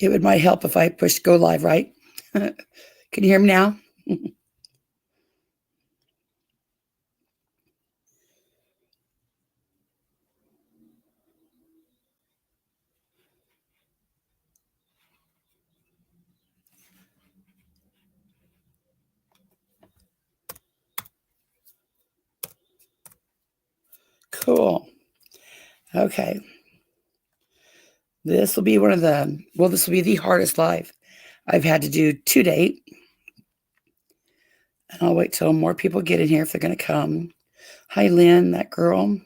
It might help if I push go live, right? Can you hear me now? Cool. Okay. This will be this will be the hardest live I've had to do to date. And I'll wait till more people get in here if they're going to come. Hi, Lynn, that girl.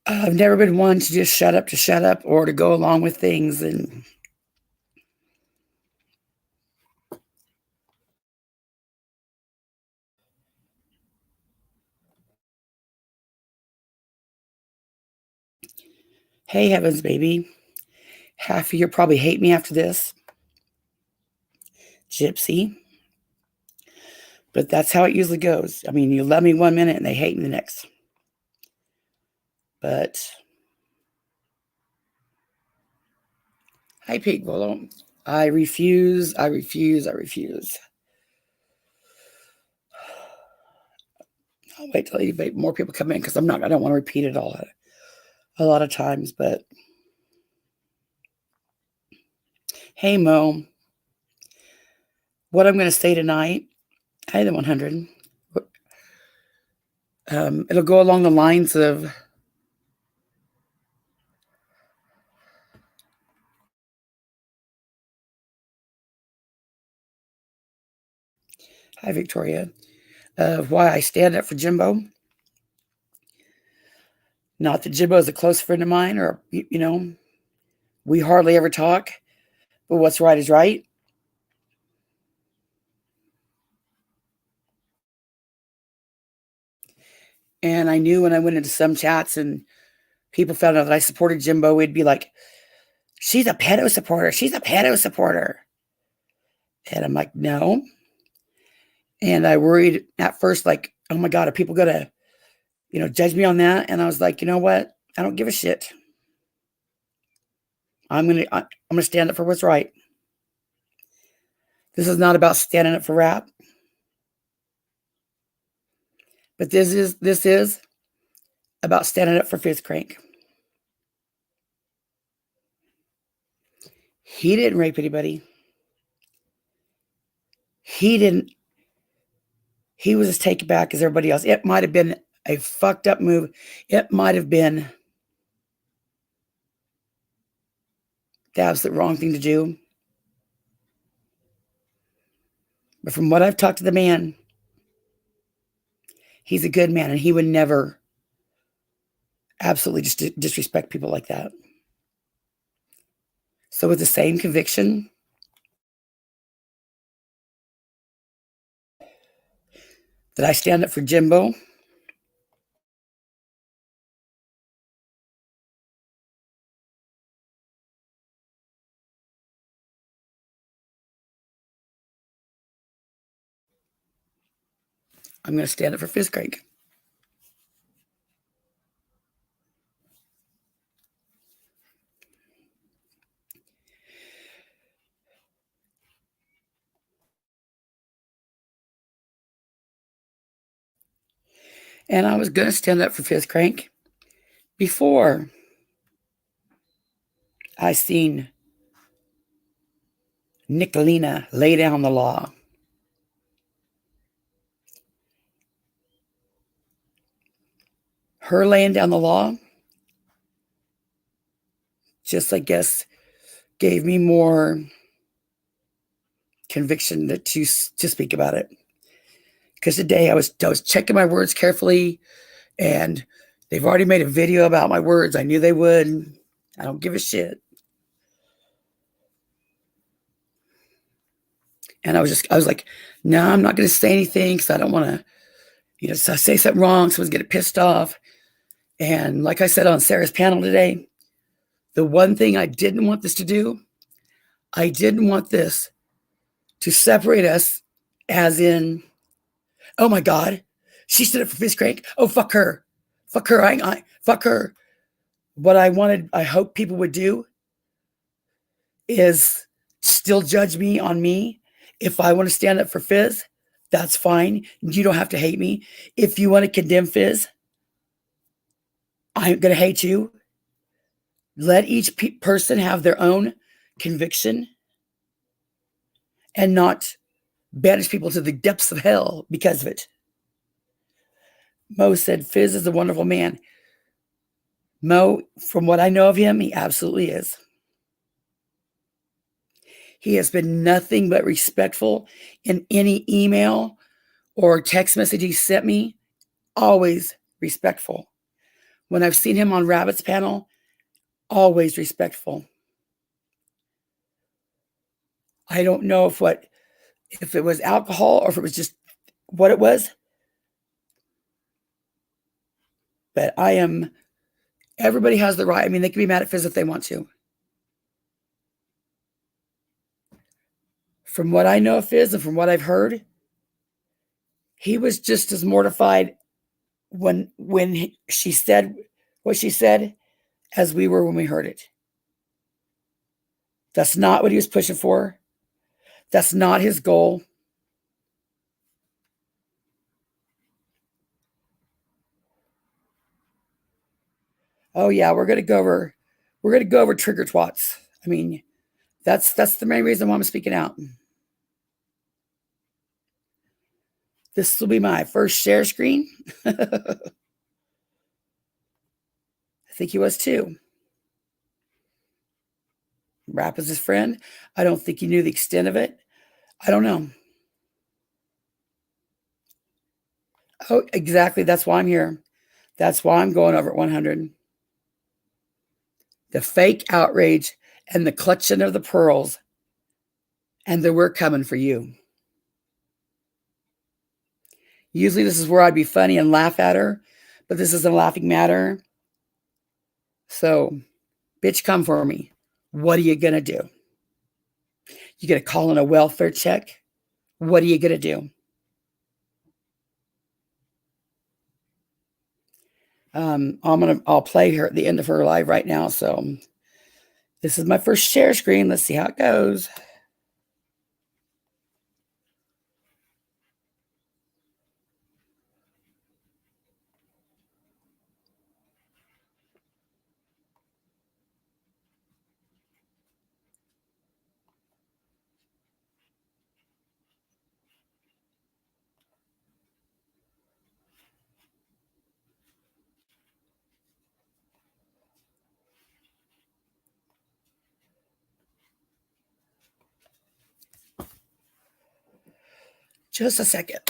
I've never been one to just shut up or to go along with things. And hey, heavens, baby. Half of you probably hate me after this. Gypsy. But that's how it usually goes. I mean, you love me 1 minute and they hate me the next. But hi, Pig Willow. I refuse. I'll wait till more people come in because I don't want to repeat it all a lot of times. But hey, Mo. What I'm going to say tonight, hi, the 100. It'll go along the lines of hi, Victoria, of why I stand up for Jimbo. Not that Jimbo is a close friend of mine or, we hardly ever talk, but what's right is right. And I knew when I went into some chats and people found out that I supported Jimbo, we'd be like, she's a pedo supporter. She's a pedo supporter. And I'm like, no. And I worried at first, like, oh my God, are people going to, judge me on that? And I was like, you know what? I don't give a shit. I'm going to stand up for what's right. This is not about standing up for rap. But this is about standing up for Fizz Crank. He didn't rape anybody. He was as taken back as everybody else. It might have been a fucked up move. It might have been the absolute wrong thing to do. But from what I've talked to the man, he's a good man and he would never absolutely just disrespect people like that. So with the same conviction that I stand up for Jimbo, I'm going to stand up for Fizz Crank. And I was going to stand up for Fizz Crank before I seen Nickalina lay down the law. Her laying down the law just, I guess, gave me more conviction to speak about it. Because today I was checking my words carefully, and they've already made a video about my words. I knew they would. I don't give a shit. And I was like, no, I'm not going to say anything because I don't want to, say something wrong. Someone's getting pissed off. And like I said on Sarah's panel today, the one thing I didn't want this to do, I didn't want this to separate us, as in Oh my God. She stood up for Fizz Crank. Oh, fuck her. Fuck her. Fuck her. What I hope people would do is still judge me on me. If I want to stand up for Fizz, that's fine. You don't have to hate me. If you want to condemn Fizz, I'm going to hate you. Let each person have their own conviction and not banish people to the depths of hell because of it. Mo said Fizz is a wonderful man. Mo, from what I know of him, he absolutely is. He has been nothing but respectful in any email or text message he sent me. Always respectful. When I've seen him on Rabbit's panel, always respectful. I don't know if it was alcohol or if it was just what it was, but everybody has the right. I mean, they can be mad at Fizz if they want to. From what I know of Fizz and from what I've heard, he was just as mortified when she said what she said as we were when we heard it. That's not what he was pushing for. That's not his goal. Oh yeah, we're gonna go over trigger twats. I mean, that's the main reason why I'm speaking out. This will be my first share screen. I think he was too. Rap is his friend. I don't think he knew the extent of it. I don't know. Oh, exactly. That's why I'm here. That's why I'm going over at 100. The fake outrage and the clutching of the pearls, and that we're coming for you. Usually this is where I'd be funny and laugh at her, but this isn't a laughing matter. So, bitch, come for me. What are you going to do? You going to call in a welfare check? What are you going to do? I'll play her at the end of her live right now. So this is my first share screen. Let's see how it goes. Just a second.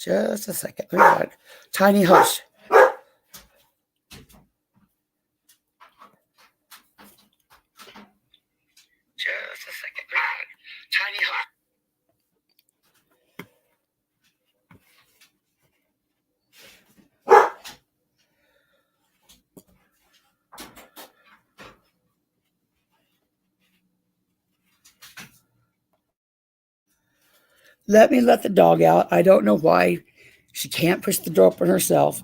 Just a second. Tiny hush. Just a second. Tiny hush. Let me let the dog out. I don't know why she can't push the door open herself.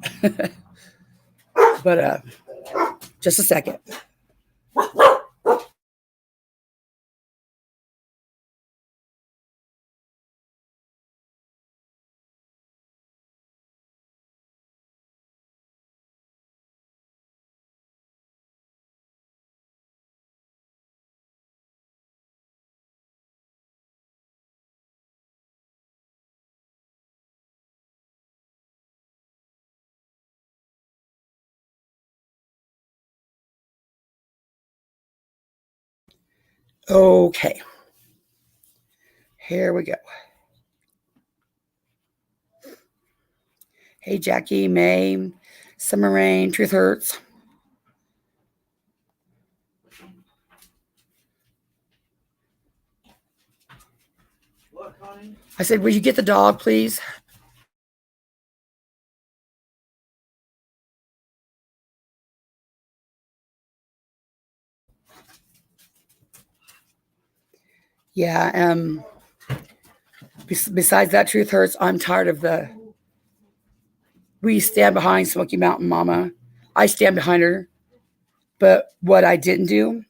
But just a second. Okay. Here we go. Hey, Jackie, May, Summer Rain, Truth Hurts. What, honey? I said, will you get the dog, please? Yeah, besides that, Truth Hurts, I'm tired of the we stand behind Smoky Mountain Mama. I stand behind her. But what I didn't do,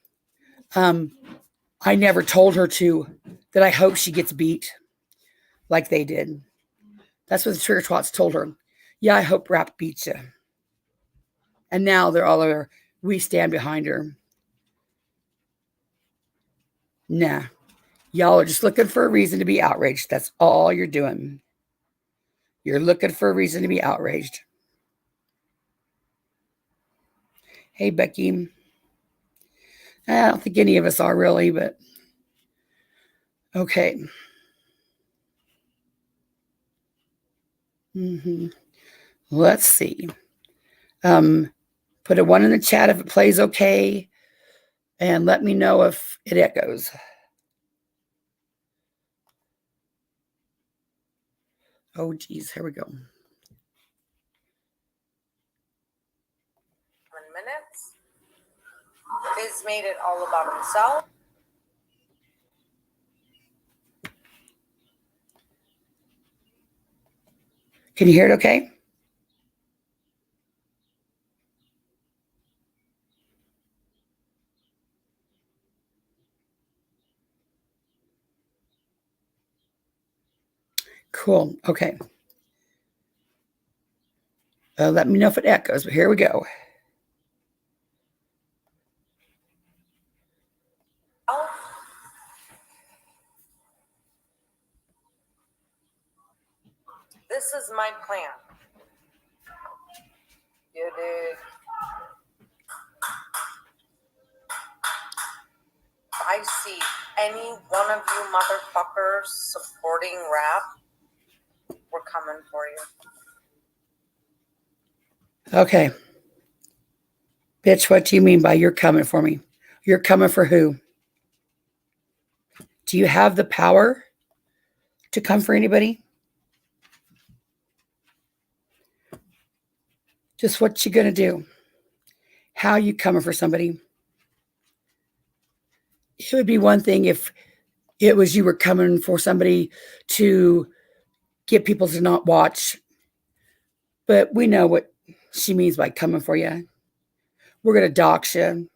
I never told her that I hope she gets beat like they did. That's what the Trigger Twats told her. Yeah, I hope Rap beats you. And now they're all over. We stand behind her. Nah. Y'all are just looking for a reason to be outraged. That's all you're doing. You're looking for a reason to be outraged. Hey, Becky. I don't think any of us are really, but okay. Let's see. Put a 1 in the chat if it plays okay, and let me know if it echoes. Oh, geez, here we go. 7 minutes. Fizz made it all about himself. Can you hear it okay? Cool. Okay. Let me know if it echoes, but here we go. This is my plan. You dig? I see any one of you motherfuckers supporting Rap, we're coming for you. Okay. Bitch, what do you mean by you're coming for me? You're coming for who? Do you have the power to come for anybody? Just what you gonna do? How you coming for somebody? It would be one thing if it was you were coming for somebody to get people to not watch. But we know what she means by coming for you. We're going to dox you.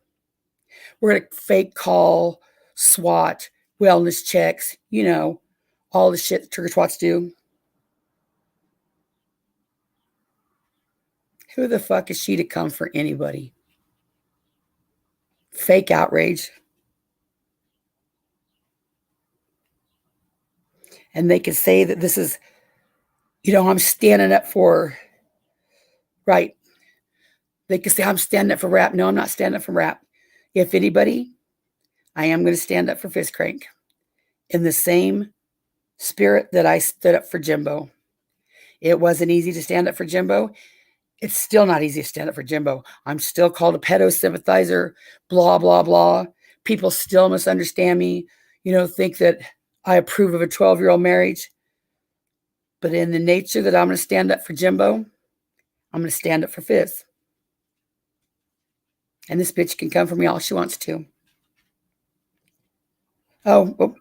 We're going to fake call, SWAT, wellness checks, all the shit that Trigger Twats do. Who the fuck is she to come for anybody? Fake outrage. And they can say that this is, I'm standing up for, right. They can say, I'm standing up for Rap. No, I'm not standing up for Rap. If anybody, I am going to stand up for Fist Crank in the same spirit that I stood up for Jimbo. It wasn't easy to stand up for Jimbo. It's still not easy to stand up for Jimbo. I'm still called a pedo sympathizer, blah, blah, blah. People still misunderstand me, think that I approve of a 12-year-old marriage. But in the nature that I'm going to stand up for Jimbo, I'm going to stand up for Fizz. And this bitch can come for me all she wants to. We'll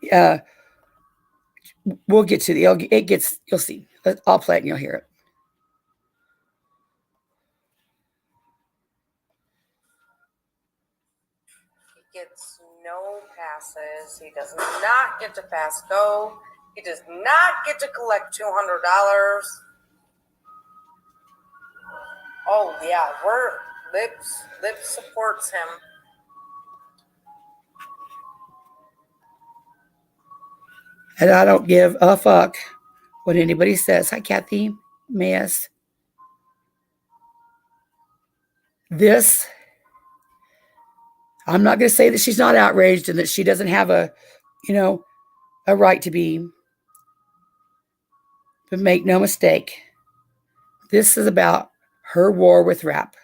get to you'll see. I'll play it and you'll hear it. He gets no passes. He does not get to pass go. He does not get to collect $200. Oh yeah, Lips supports him. And I don't give a fuck what anybody says. Hi, Kathy, Mayes. I'm not going to say that she's not outraged and that she doesn't have a, a right to be. But make no mistake, this is about her war with rap.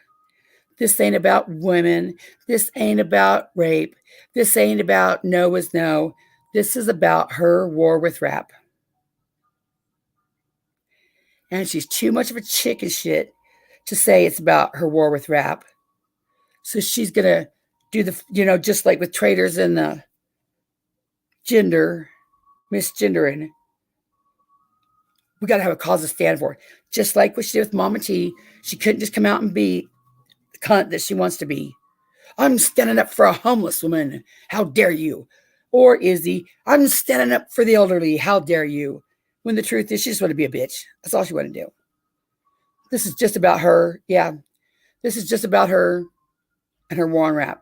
This ain't about women. This ain't about rape. This ain't about no is no. This is about her war with rap. And she's too much of a chicken shit to say it's about her war with rap. So she's going to do the, just like with traders and the gender, misgendering. We got to have a cause to stand for. Just like what she did with Mama T, she couldn't just come out and be the cunt that she wants to be. I'm standing up for a homeless woman. How dare you? Or Izzy, I'm standing up for the elderly. How dare you? When the truth is, she just wanted to be a bitch. That's all she wanted to do. This is just about her. Yeah, this is just about her and her war on rap.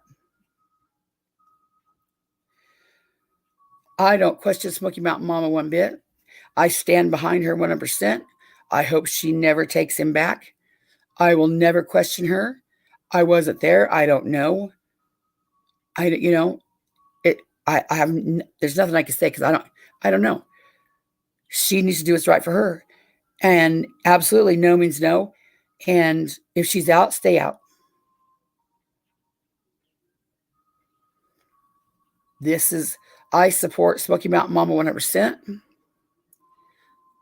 I don't question Smoky Mountain Mama one bit. I stand behind her 100%. I hope she never takes him back. I will never question her. I wasn't there. I don't know. I have. There's nothing I can say because I don't know. She needs to do what's right for her, and absolutely no means no. And if she's out, stay out. I support Smoky Mountain Mama 100%.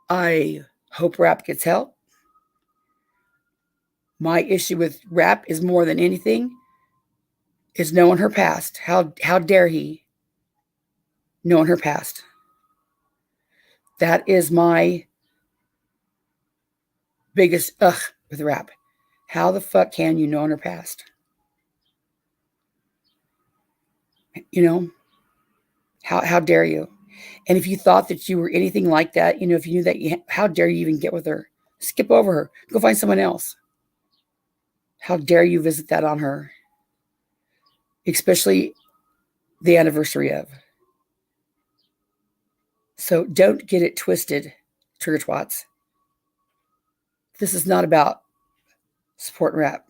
I hope rap gets help. My issue with rap is more than anything is knowing her past. How dare he knowing her past? That is my biggest with rap. How the fuck can you know her past? How dare you? And if you thought that you were anything like that, if you knew that, how dare you even get with her? Skip over her. Go find someone else. How dare you visit that on her? Especially the anniversary of. So don't get it twisted, trigger twats. This is not about support and rap.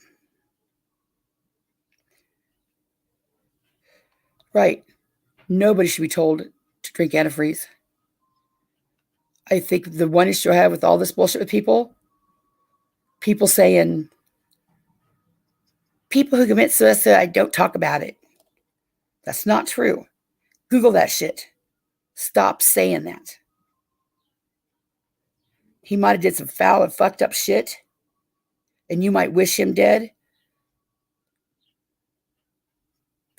Right. Nobody should be told to drink antifreeze. I think the one issue I have with all this bullshit with people saying, people who commit suicide don't talk about it. That's not true. Google that shit. Stop saying that. He might have did some foul and fucked up shit, and you might wish him dead.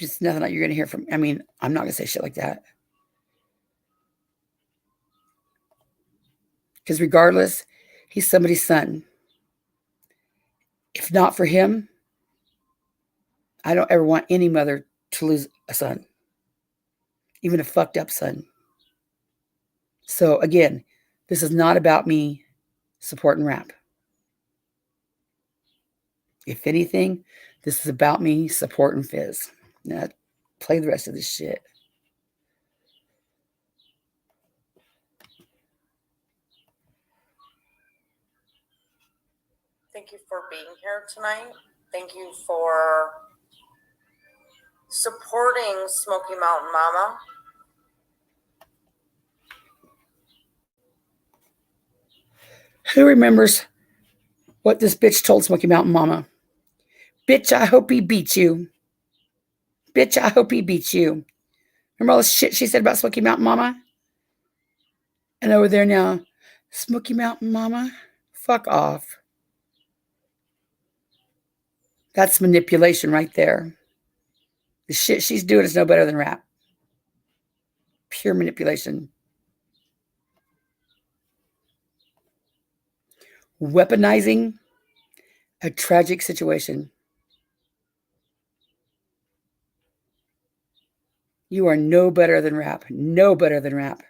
Just nothing that you're going to hear from. I mean, I'm not going to say shit like that. Because regardless, he's somebody's son. If not for him, I don't ever want any mother to lose a son, even a fucked up son. So again, this is not about me supporting rap. If anything, this is about me supporting Fizz. Now, play the rest of this shit. Thank you for being here tonight. Thank you for supporting Smoky Mountain Mama. Who remembers what this bitch told Smoky Mountain Mama? Bitch, I hope he beats you. Bitch, I hope he beats you. Remember all the shit she said about Smoky Mountain Mama? And over there now, Smoky Mountain Mama, fuck off. That's manipulation right there. The shit she's doing is no better than rap. Pure manipulation. Weaponizing a tragic situation. You are no better than rap. No better than rap.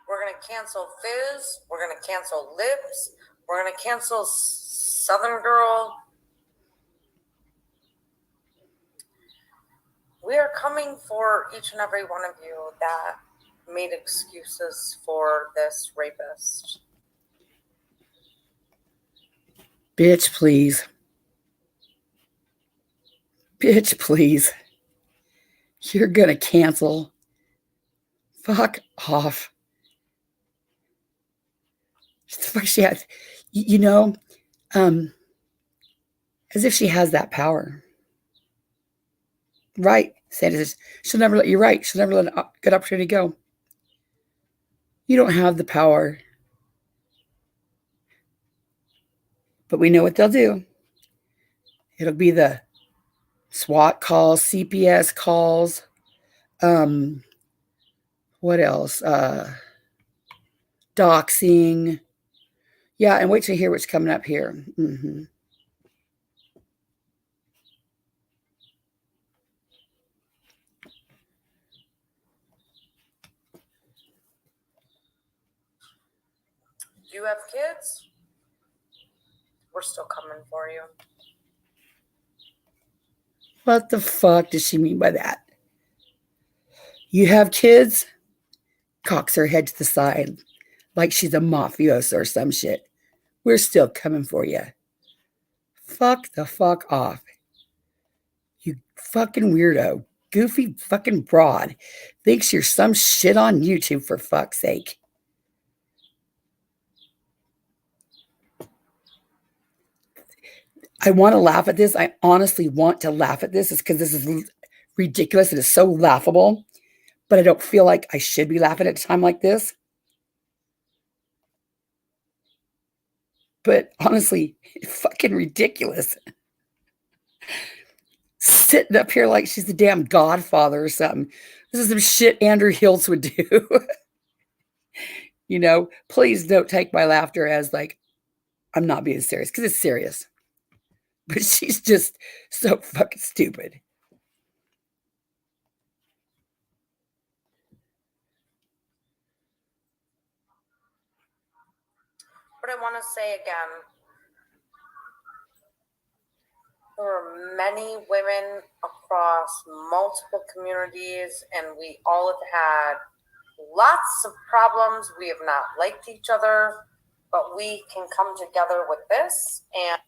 We're going to cancel Fizz. We're going to cancel Lips. We're going to cancel Southern Girl. We are coming for each and every one of you that made excuses for this rapist. Bitch, please. Bitch, please. You're gonna cancel. Fuck off. The fuck she has, you know, as if she has that power. Right. Santa says, she'll never let you right. She'll never let a good opportunity go. You don't have the power. But we know what they'll do. It'll be the SWAT calls, CPS calls. What else? Doxing. Yeah, and wait till you hear what's coming up here. Mm-hmm. You have kids? We're still coming for you. What the fuck does she mean by that? You have kids? Cocks her head to the side like she's a mafioso or some shit. We're still coming for you. Fuck the fuck off. You fucking weirdo. Goofy fucking broad. Thinks you're some shit on YouTube, for fuck's sake. I want to laugh at this. I honestly want to laugh at this. It's because this is ridiculous. It is so laughable. But I don't feel like I should be laughing at a time like this. But honestly, it's fucking ridiculous. Sitting up here like she's the damn godfather or something. This is some shit Andrew Hills would do. You know, please don't take my laughter as like I'm not being serious, because it's serious. But she's just so fucking stupid. But I want to say again, there are many women across multiple communities, and we all have had lots of problems. We have not liked each other, but we can come together with this. And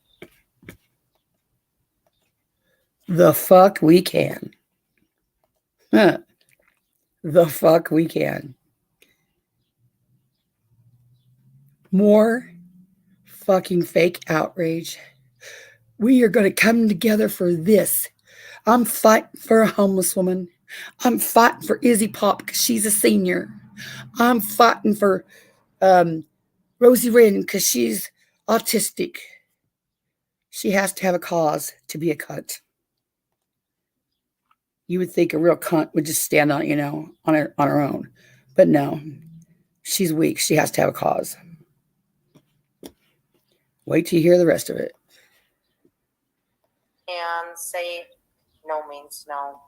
The fuck we can. Huh. The fuck we can. More fucking fake outrage. We are going to come together for this. I'm fighting for a homeless woman. I'm fighting for Izzy Pop because she's a senior. I'm fighting for Rosie Wren because she's autistic. She has to have a cause to be a cunt. You would think a real cunt would just stand on, on her own. But no, she's weak. She has to have a cause. Wait till you hear the rest of it. And say no means no.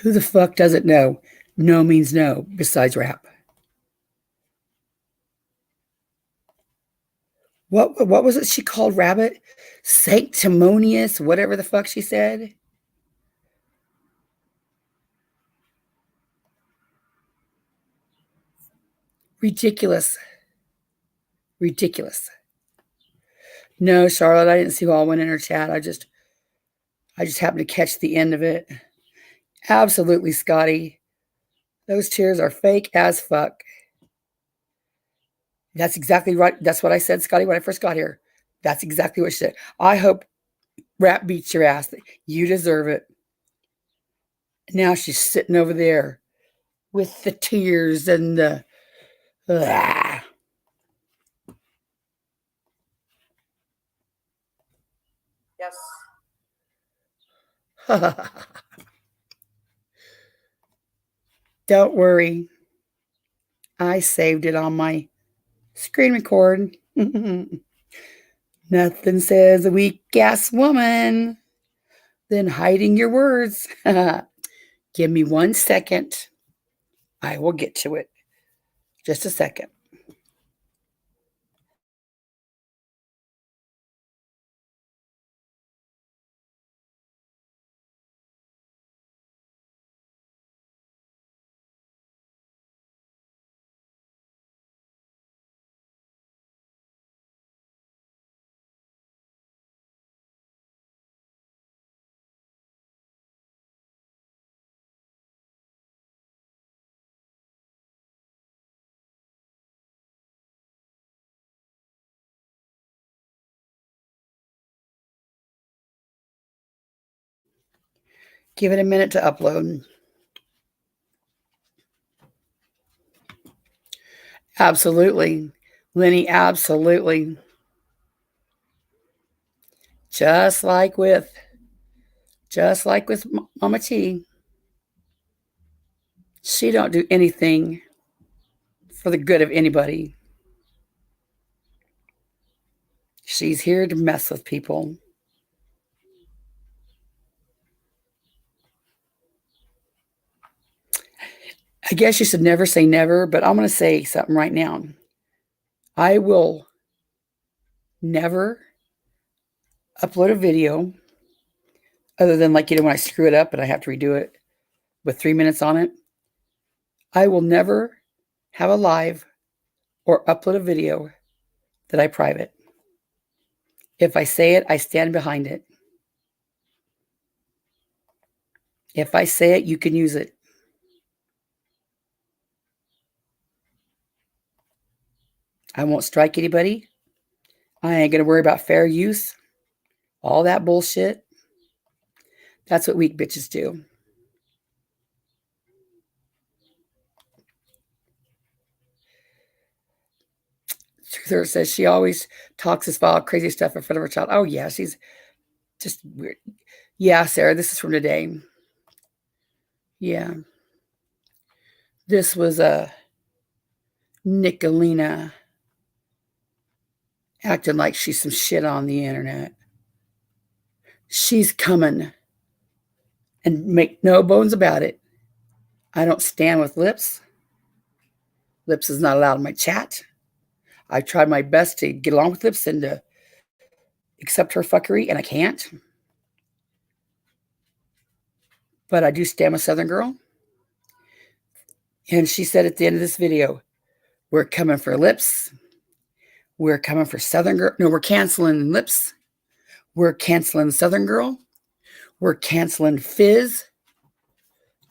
Who the fuck doesn't know no means no besides rap? What was it she called Rabbit? Sanctimonious, whatever the fuck she said. Ridiculous. Ridiculous. No, Charlotte, I didn't see who all went in her chat. I just happened to catch the end of it. Absolutely, Scotty. Those tears are fake as fuck. That's exactly right. That's what I said, Scotty, when I first got here. That's exactly what she said. I hope rap beats your ass. You deserve it. Now she's sitting over there with the tears and the ah. Yes. Don't worry. I saved it on my screen record. Nothing says a weak ass woman than hiding your words. Give me 1 second. I will get to it. Just a second. Give it a minute to upload. Absolutely. Lenny, absolutely. Just like with Mama T. She don't do anything for the good of anybody. She's here to mess with people. I guess you should never say never, but I'm going to say something right now. I will never upload a video other than when I screw it up and I have to redo it with 3 minutes on it. I will never have a live or upload a video that I private. If I say it, I stand behind it. If I say it, you can use it. I won't strike anybody. I ain't going to worry about fair use. All that bullshit. That's what weak bitches do. Truther says she always talks this vile, crazy stuff in front of her child. Oh, yeah, she's just weird. Yeah, Sarah, this is from today. Yeah. This was a Nickalina acting like she's some shit on the internet. She's coming. And make no bones about it. I don't stand with Lips. Lips is not allowed in my chat. I tried my best to get along with Lips and to accept her fuckery, and I can't. But I do stand with Southern Girl. And she said at the end of this video, we're coming for Lips. We're coming for Southern Girl. No, we're canceling Lips. We're canceling Southern Girl. We're canceling Fizz.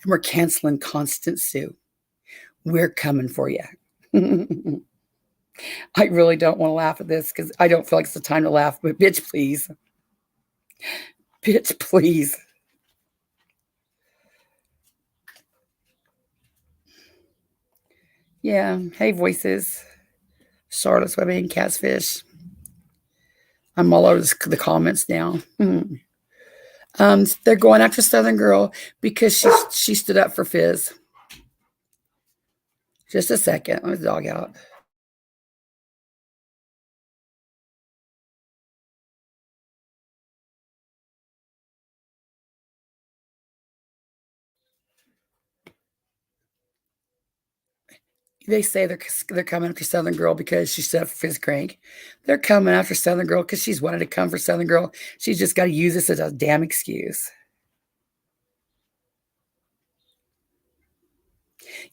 And we're canceling Constant Sue. We're coming for you. I really don't want to laugh at this because I don't feel like it's the time to laugh, but bitch, please. Bitch, please. Yeah. Hey, voices. Charlotte's Webbing, Catfish. I'm all over the comments now. They're going after Southern Girl because she stood up for Fizz. Just a second. Let me dog out. They say they're coming after Southern Girl because she stood up for Fizz Crank. They're coming after Southern Girl because she's wanted to come for Southern Girl. She's just got to use this as a damn excuse.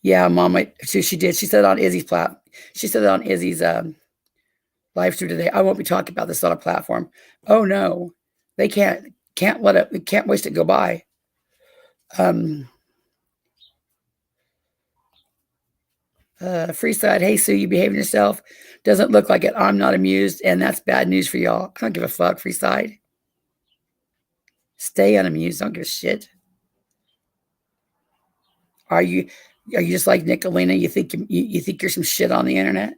Yeah, Mom, she did. She said it on Izzy's She said it on Izzy's live stream today. I won't be talking about this on a platform. Oh no, they can't let it. We can't waste it go by. Freeside, hey Sue, you behaving yourself? Doesn't look like it. I'm not amused, and that's bad news for y'all. I don't give a fuck, Freeside. Stay unamused. Don't give a shit. Are you just like Nickalina? You think you're some shit on the internet?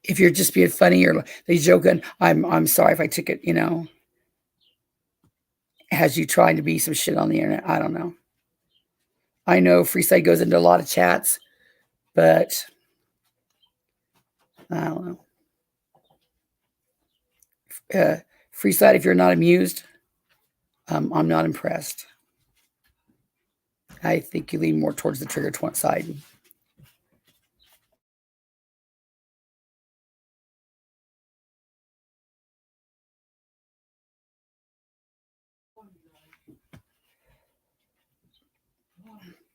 If you're just being funny or they joking, I'm sorry if I took it, as you trying to be some shit on the internet. I don't know. I know Freeside goes into a lot of chats, but I don't know. Freeside, if you're not amused, I'm not impressed. I think you lean more towards the trigger side.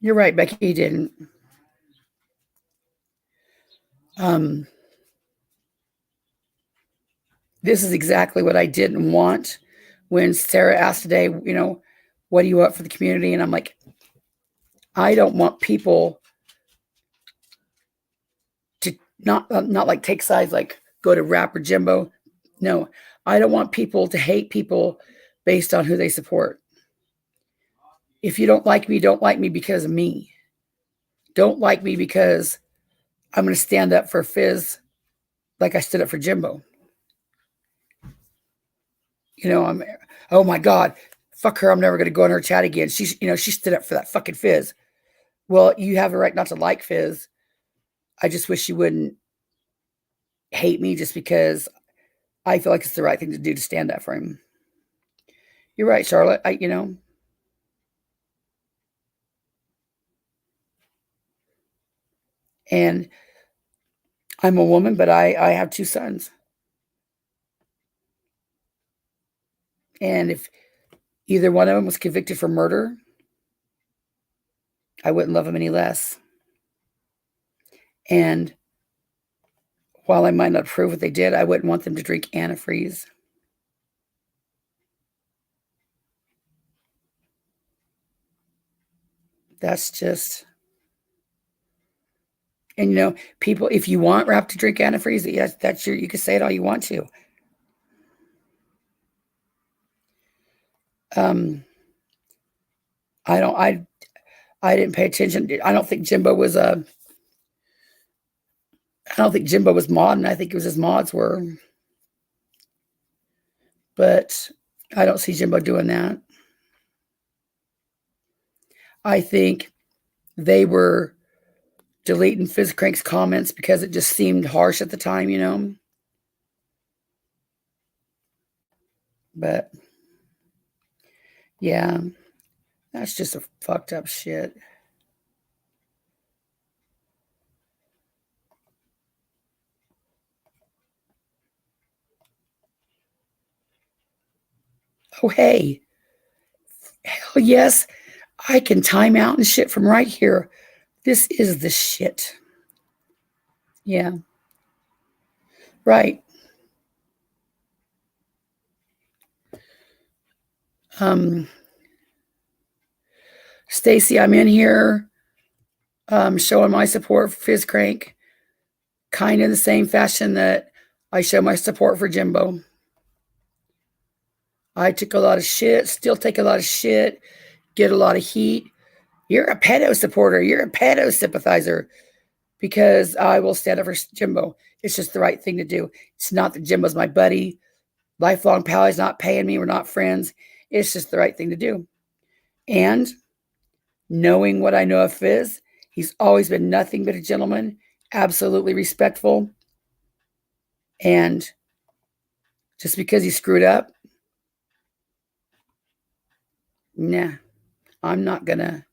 You're right, Becky, you didn't. This is exactly what I didn't want when Sarah asked today, what do you want for the community? And I'm like, I don't want people to not like take sides, like go to rapper Jimbo. No, I don't want people to hate people based on who they support. If you don't like me because of me. Don't like me because I'm going to stand up for Fizz like I stood up for Jimbo. Oh my God, fuck her. I'm never going to go in her chat again. She stood up for that fucking Fizz. Well, you have a right not to like Fizz. I just wish you wouldn't hate me just because I feel like it's the right thing to do to stand up for him. You're right, Charlotte. And I'm a woman, but I have 2 sons. And if either one of them was convicted for murder, I wouldn't love them any less. And while I might not approve what they did, I wouldn't want them to drink antifreeze. That's just, and people, if you want rap to drink antifreeze, yes, you can say it all you want to. I didn't pay attention. I don't think Jimbo was modding. I think it was his mods were. But I don't see Jimbo doing that. I think they were deleting Fizz Crank's comments because it just seemed harsh at the time. But yeah, that's just a fucked up shit. Oh, hey. Hell yes. I can time out and shit from right here. This is the shit. Yeah. Right. Stacy, I'm in here showing my support for Fizz Crank, kind of the same fashion that I show my support for Jimbo. I took a lot of shit, still take a lot of shit, get a lot of heat. You're a pedo supporter. You're a pedo sympathizer because I will stand up for Jimbo. It's just the right thing to do. It's not that Jimbo's my buddy. Lifelong pal. He's not paying me. We're not friends. It's just the right thing to do. And knowing what I know of Fizz, he's always been nothing but a gentleman, absolutely respectful. And just because he screwed up, nah, I'm not going to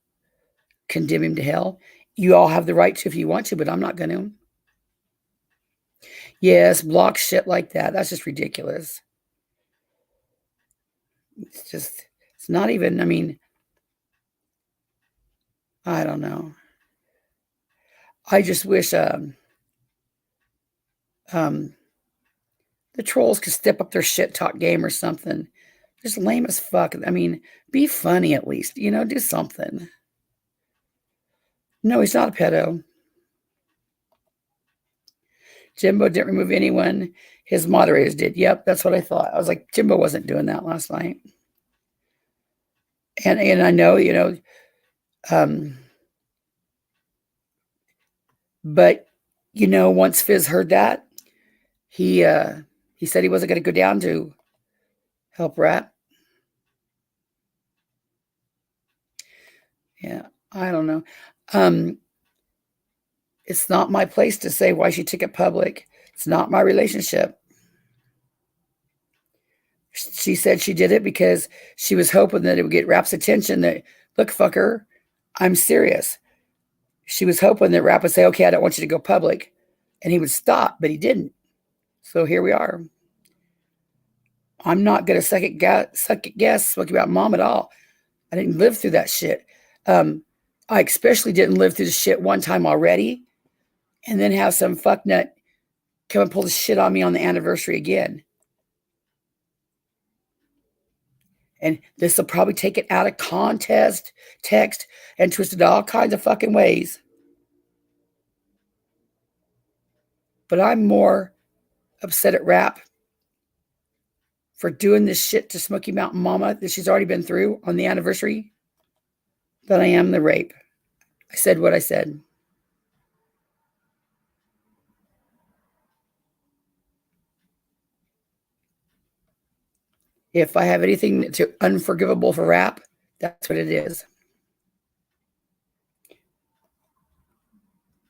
condemn him to hell. You all have the right to if you want to, but I'm not going to. Yes, block shit like that. That's just ridiculous. It's not even, I don't know. I just wish the trolls could step up their shit talk game or something. Just lame as fuck. Be funny at least, do something. No, he's not a pedo. Jimbo didn't remove anyone. His moderators did. Yep, that's what I thought. I was like, Jimbo wasn't doing that last night. And I know, but once Fizz heard that, he said he wasn't going to go down to help rap. Yeah, I don't know. It's not my place to say why she took it public. It's not my relationship. She said she did it because she was hoping that it would get Rap's attention that, look, fucker, I'm serious. She was hoping that Rap would say, okay, I don't want you to go public. And he would stop, but he didn't. So here we are. I'm not going to second guess talking about mom at all. I didn't live through that shit. I especially didn't live through the shit one time already and then have some fucknut come and pull the shit on me on the anniversary again. And this will probably take it out of context, text, and twist it all kinds of fucking ways. But I'm more upset at Rap for doing this shit to Smoky Mountain Mama that she's already been through on the anniversary than I am the rape. I said what I said. If I have anything to unforgivable for rap, that's what it is.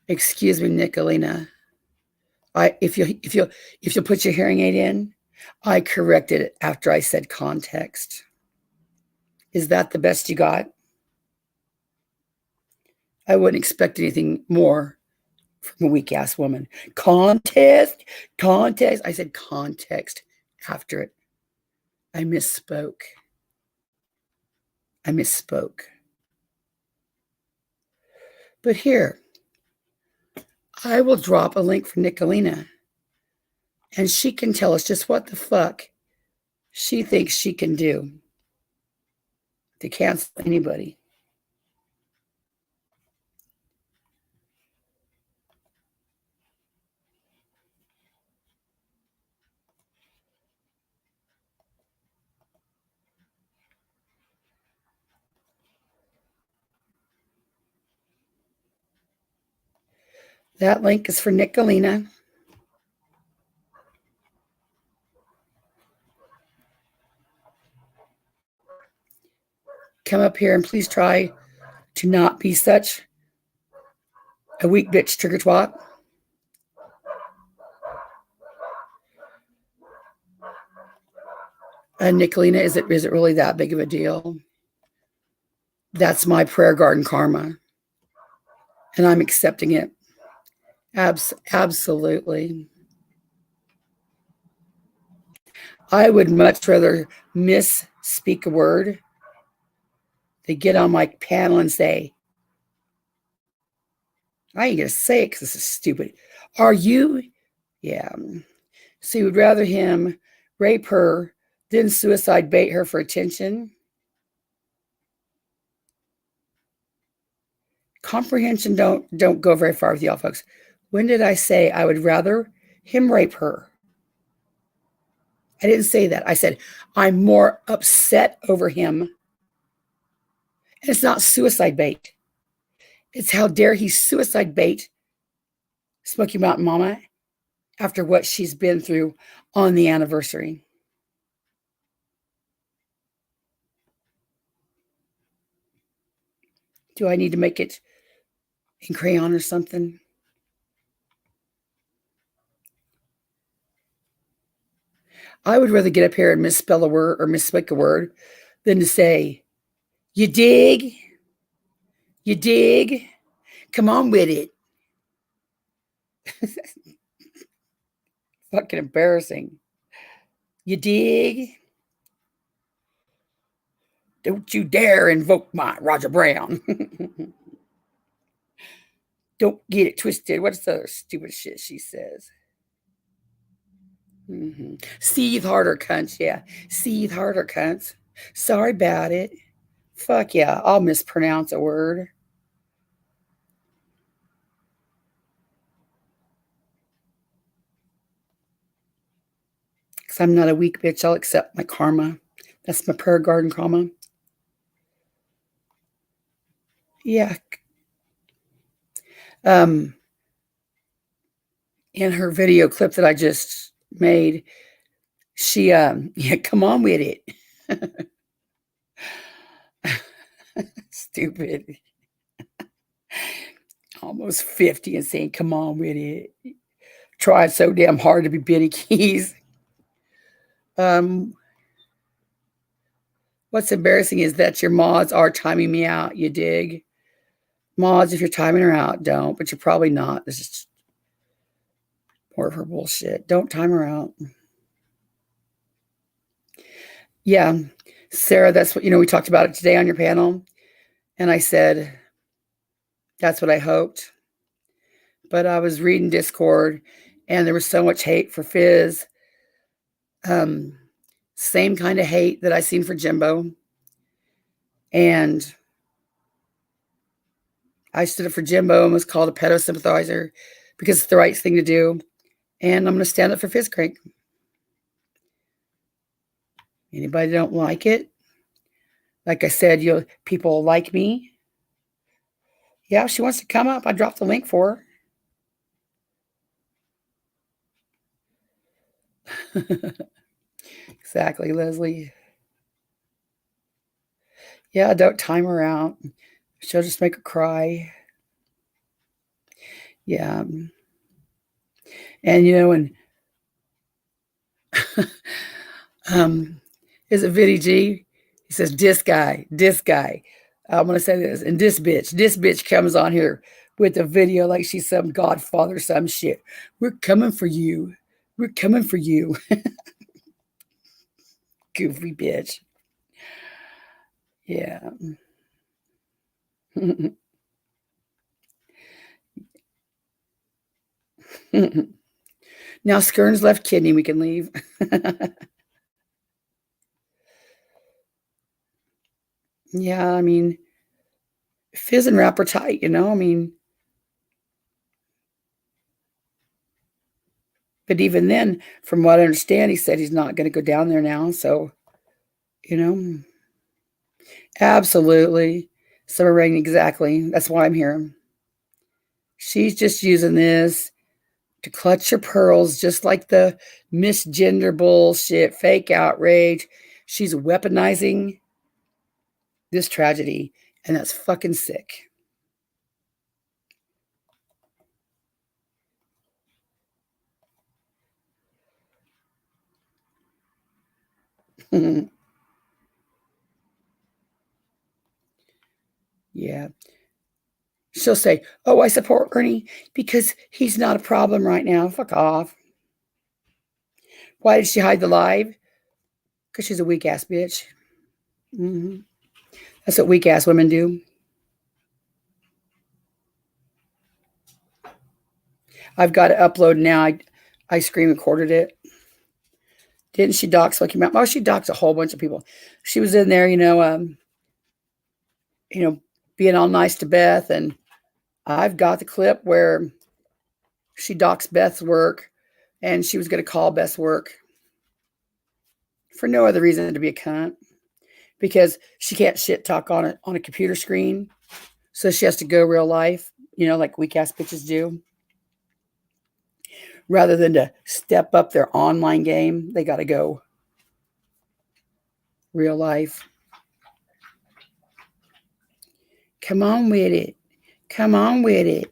Excuse me, Nickalina. If you'll put your hearing aid in, I corrected it after I said context. Is that the best you got? I wouldn't expect anything more from a weak ass woman. Context. I said context after it. I misspoke. But here, I will drop a link for Nickalina, and she can tell us just what the fuck she thinks she can do to cancel anybody. That link is for Nickalina. Come up here and please try to not be such a weak bitch trigger twat. Nickalina, is it really that big of a deal? That's my prayer garden karma, and I'm accepting it. Absolutely. I would much rather misspeak a word than get on my panel and say, I ain't gonna say it because this is stupid. Are you? Yeah. So you would rather him rape her than suicide bait her for attention? Comprehension don't go very far with y'all folks. When did I say I would rather him rape her? I didn't say that. I said I'm more upset over him. And it's not suicide bait. It's how dare he suicide bait Smoky Mountain Mama after what she's been through on the anniversary. Do I need to make it in crayon or something? I would rather get up here and misspell a word or misspeak a word than to say, you dig? You dig? Come on with it. Fucking embarrassing. You dig? Don't you dare invoke my Roger Brown. Don't get it twisted. What's the other stupid shit she says? Seethe harder, cunts. Yeah. Seethe harder, cunts. Sorry about it. Fuck yeah. I'll mispronounce a word. Because I'm not a weak bitch. I'll accept my karma. That's my prayer garden karma. Yeah. In her video clip that I just made, she, yeah, come on with it. Stupid. Almost 50 and saying, come on with it. Tried so damn hard to be Bitty Keys. What's embarrassing is that your mods are timing me out. You dig? Mods, if you're timing her out, don't, but you're probably not. This is more of her bullshit. Don't time her out. Yeah, Sarah, that's what, we talked about it today on your panel. And I said, that's what I hoped. But I was reading Discord and there was so much hate for Fizz. Same kind of hate that I seen for Jimbo. And I stood up for Jimbo and was called a pedo sympathizer because it's the right thing to do. And I'm going to stand up for Fizz Crank. Anybody that don't like it, like I said, people like me. Yeah, if she wants to come up, I dropped the link for her. Exactly, Leslie. Yeah, don't time her out. She'll just make her cry. Yeah. And is it Vinny G? He says, this guy. I'm gonna say this, and this bitch comes on here with a video like she's some godfather, some shit. We're coming for you. We're coming for you. Goofy bitch. Yeah. Now Skern's left kidney, we can leave. Yeah, I mean, fizz and wrap her tight, I mean, but even then, from what I understand, he said he's not going to go down there now. So, absolutely. Summer Rain, exactly. That's why I'm here. She's just using this to clutch her pearls, just like the misgender bullshit, fake outrage. She's weaponizing this tragedy, and that's fucking sick. Yeah. She'll say, oh, I support Ernie because he's not a problem right now. Fuck off. Why did she hide the live? Because she's a weak ass bitch. Mm-hmm. That's what weak ass women do. I've got to upload now. I screen recorded it. Didn't she dox Lucky Mountain? Oh, she doxed a whole bunch of people. She was in there, being all nice to Beth, and I've got the clip where she doxed Beth's work, and she was going to call Beth's work for no other reason than to be a cunt, because she can't shit talk on a computer screen, so she has to go real life, like weak ass bitches do. Rather than to step up their online game, they got to go real life. Come on with it. Come on with it.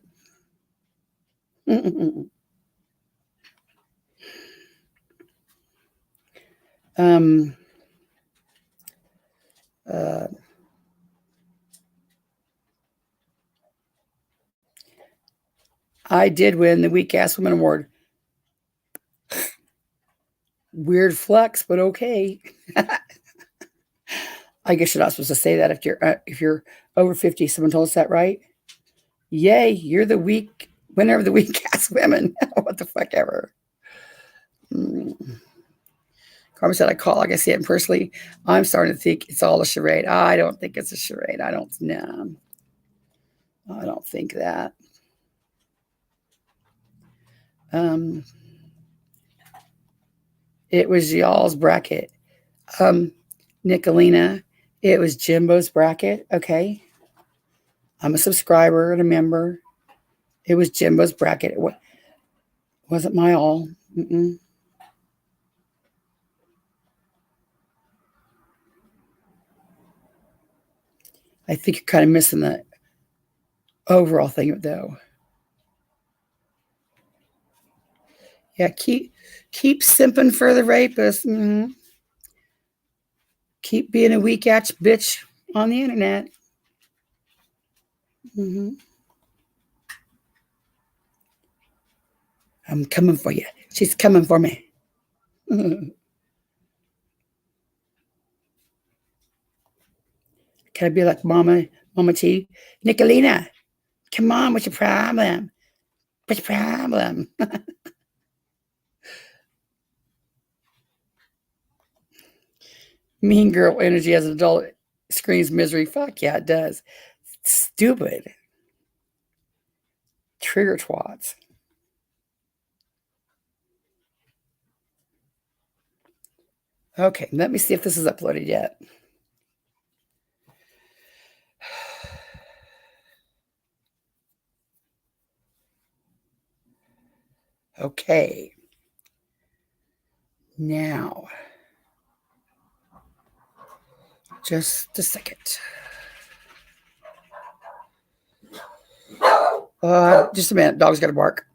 I did win the Weak Ass Woman Award. Weird flex, but okay. I guess you're not supposed to say that if you're over 50. Someone told us that, right? Yay, you're the winner of the Weak Ass Women. What the fuck ever. Carmen said, like I see it personally. I'm starting to think it's all a charade. I don't think it's a charade. I don't think that. It was y'all's bracket. Nickalina, it was Jimbo's bracket. Okay. I'm a subscriber and a member. It was Jimbo's bracket. It wasn't my all. Mm-mm. I think you're kind of missing the overall thing, though. Yeah, keep simping for the rapist. Mm-hmm. Keep being a weak ass bitch on the internet. Mm-hmm. I'm coming for you. She's coming for me. Can I be like Mama T? Nickalina, come on, what's your problem? What's your problem? Mean girl energy as an adult screams misery. Fuck yeah, it does. Stupid. Trigger twats. Okay, let me see if this is uploaded yet. Okay. Now, just a second. Just a minute. Dog's got to bark.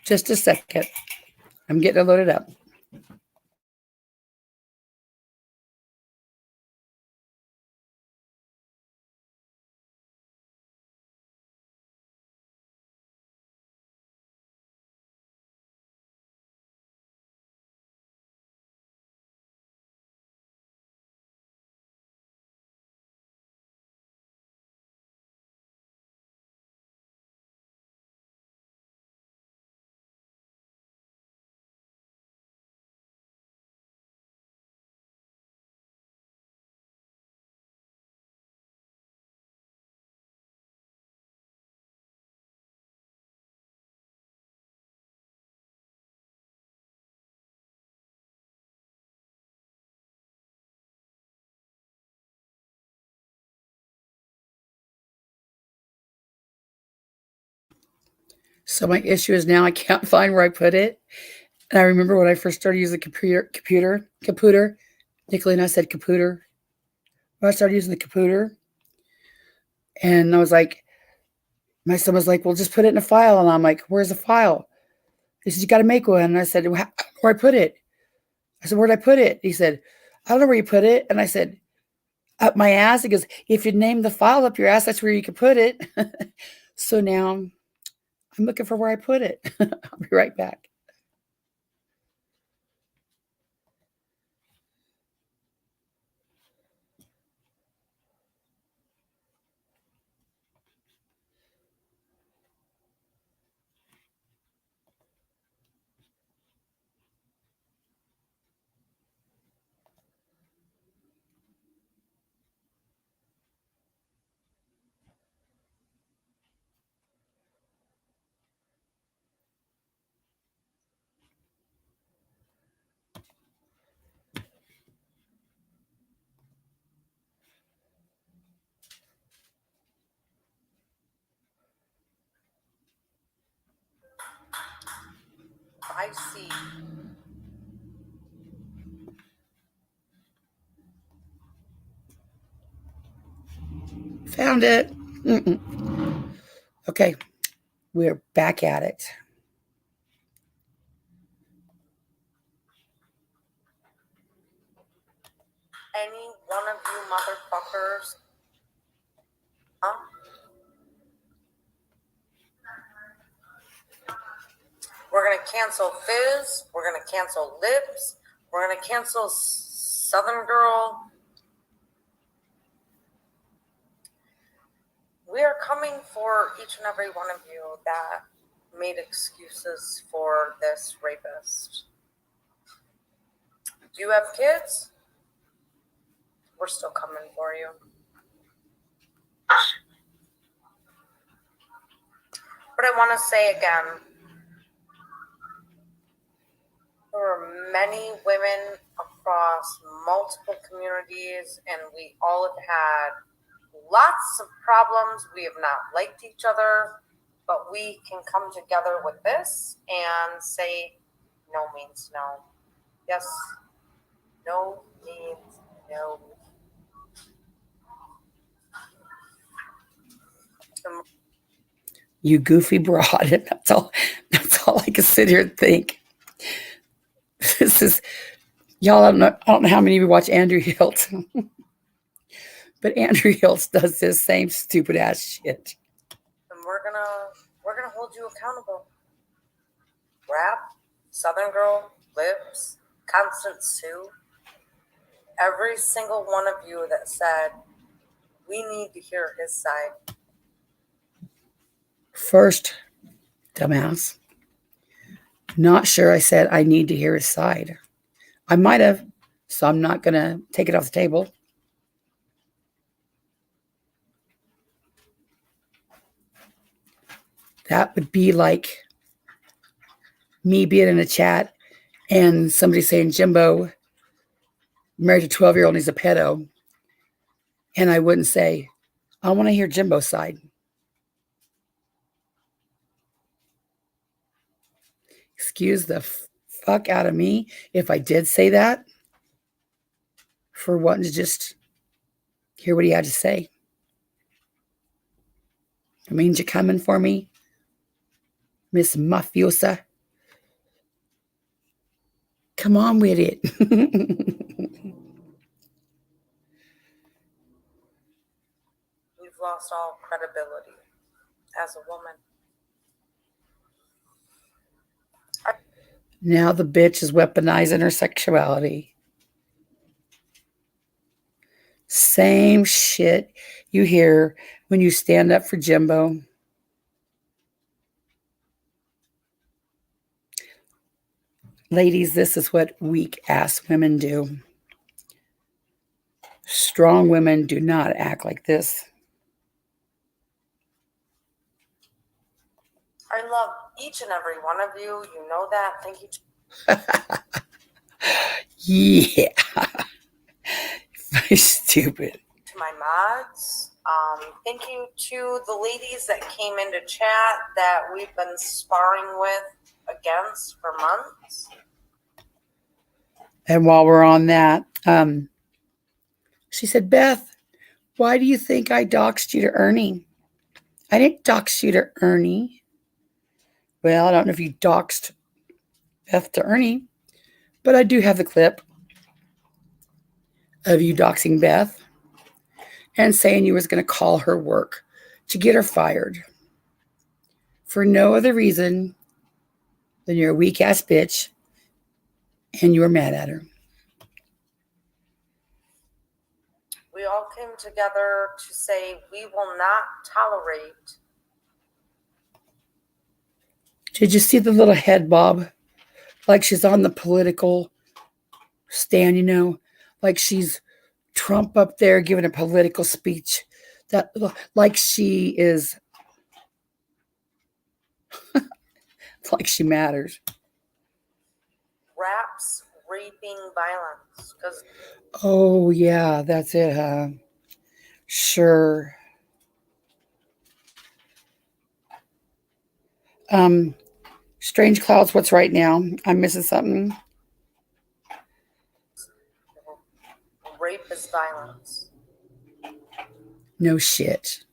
Just a second. I'm getting it loaded up. So my issue is now I can't find where I put it. And I remember when I first started using the computer, Nickalina said computer. When I started using the computer, and I was like, my son was like, well, just put it in a file. And I'm like, where's the file? He said, you got to make one. And I said, where I put it? I said, where'd I put it? He said, I don't know where you put it. And I said, up my ass. He goes, if you name the file up your ass, that's where you can put it. So now I'm looking for where I put it. I'll be right back. I see. Found it. Okay, we're back at it. Any one of you motherfuckers, huh? We're gonna cancel Fizz. We're gonna cancel Lips. We're gonna cancel Southern Girl. We are coming for each and every one of you that made excuses for this rapist. Do you have kids? We're still coming for you. But I want to say again, there are many women across multiple communities, and we all have had lots of problems. We have not liked each other, but we can come together with this and say no means no. Yes, no means no. You goofy broad. And that's all I can sit here and think. This is, y'all, I don't know how many of you watch Andrew Hilt. But Andrew Hilt does this same stupid ass shit. And we're gonna hold you accountable. Rap, Southern Girl, Lips, Constant Sue, every single one of you that said we need to hear his side. First, dumbass. Not sure I said I need to hear his side. I might have, so I'm not going to take it off the table. That would be like me being in a chat and somebody saying Jimbo married a 12-year-old and he's a pedo. And I wouldn't say, I want to hear Jimbo's side. Excuse the fuck out of me if I did say that, for wanting to just hear what he had to say. It means you're coming for me, Miss Mafiosa. Come on with it. You've lost all credibility as a woman. Now the bitch is weaponizing her sexuality. Same shit you hear when you stand up for Jimbo. Ladies, this is what weak-ass women do. Strong women do not act like this. I love each and every one of you. You know that. Thank you. Yeah. Stupid. To my mods. Thank you to the ladies that came into chat that we've been sparring with against for months. And while we're on that, she said, Beth, why do you think I doxed you to Ernie? I didn't dox you to Ernie. Well, I don't know if you doxed Beth to Ernie, but I do have the clip of you doxing Beth and saying you was going to call her work to get her fired for no other reason than you're a weak-ass bitch and you were mad at her. We all came together to say we will not tolerate. Did you see the little head bob? Like she's on the political stand, you know? Like she's Trump up there giving a political speech. That, like she is, like she matters. Raps raping violence. Oh, yeah, that's it, huh? Sure. Strange Clouds, what's right now? I'm missing something. Rape is violence. No shit.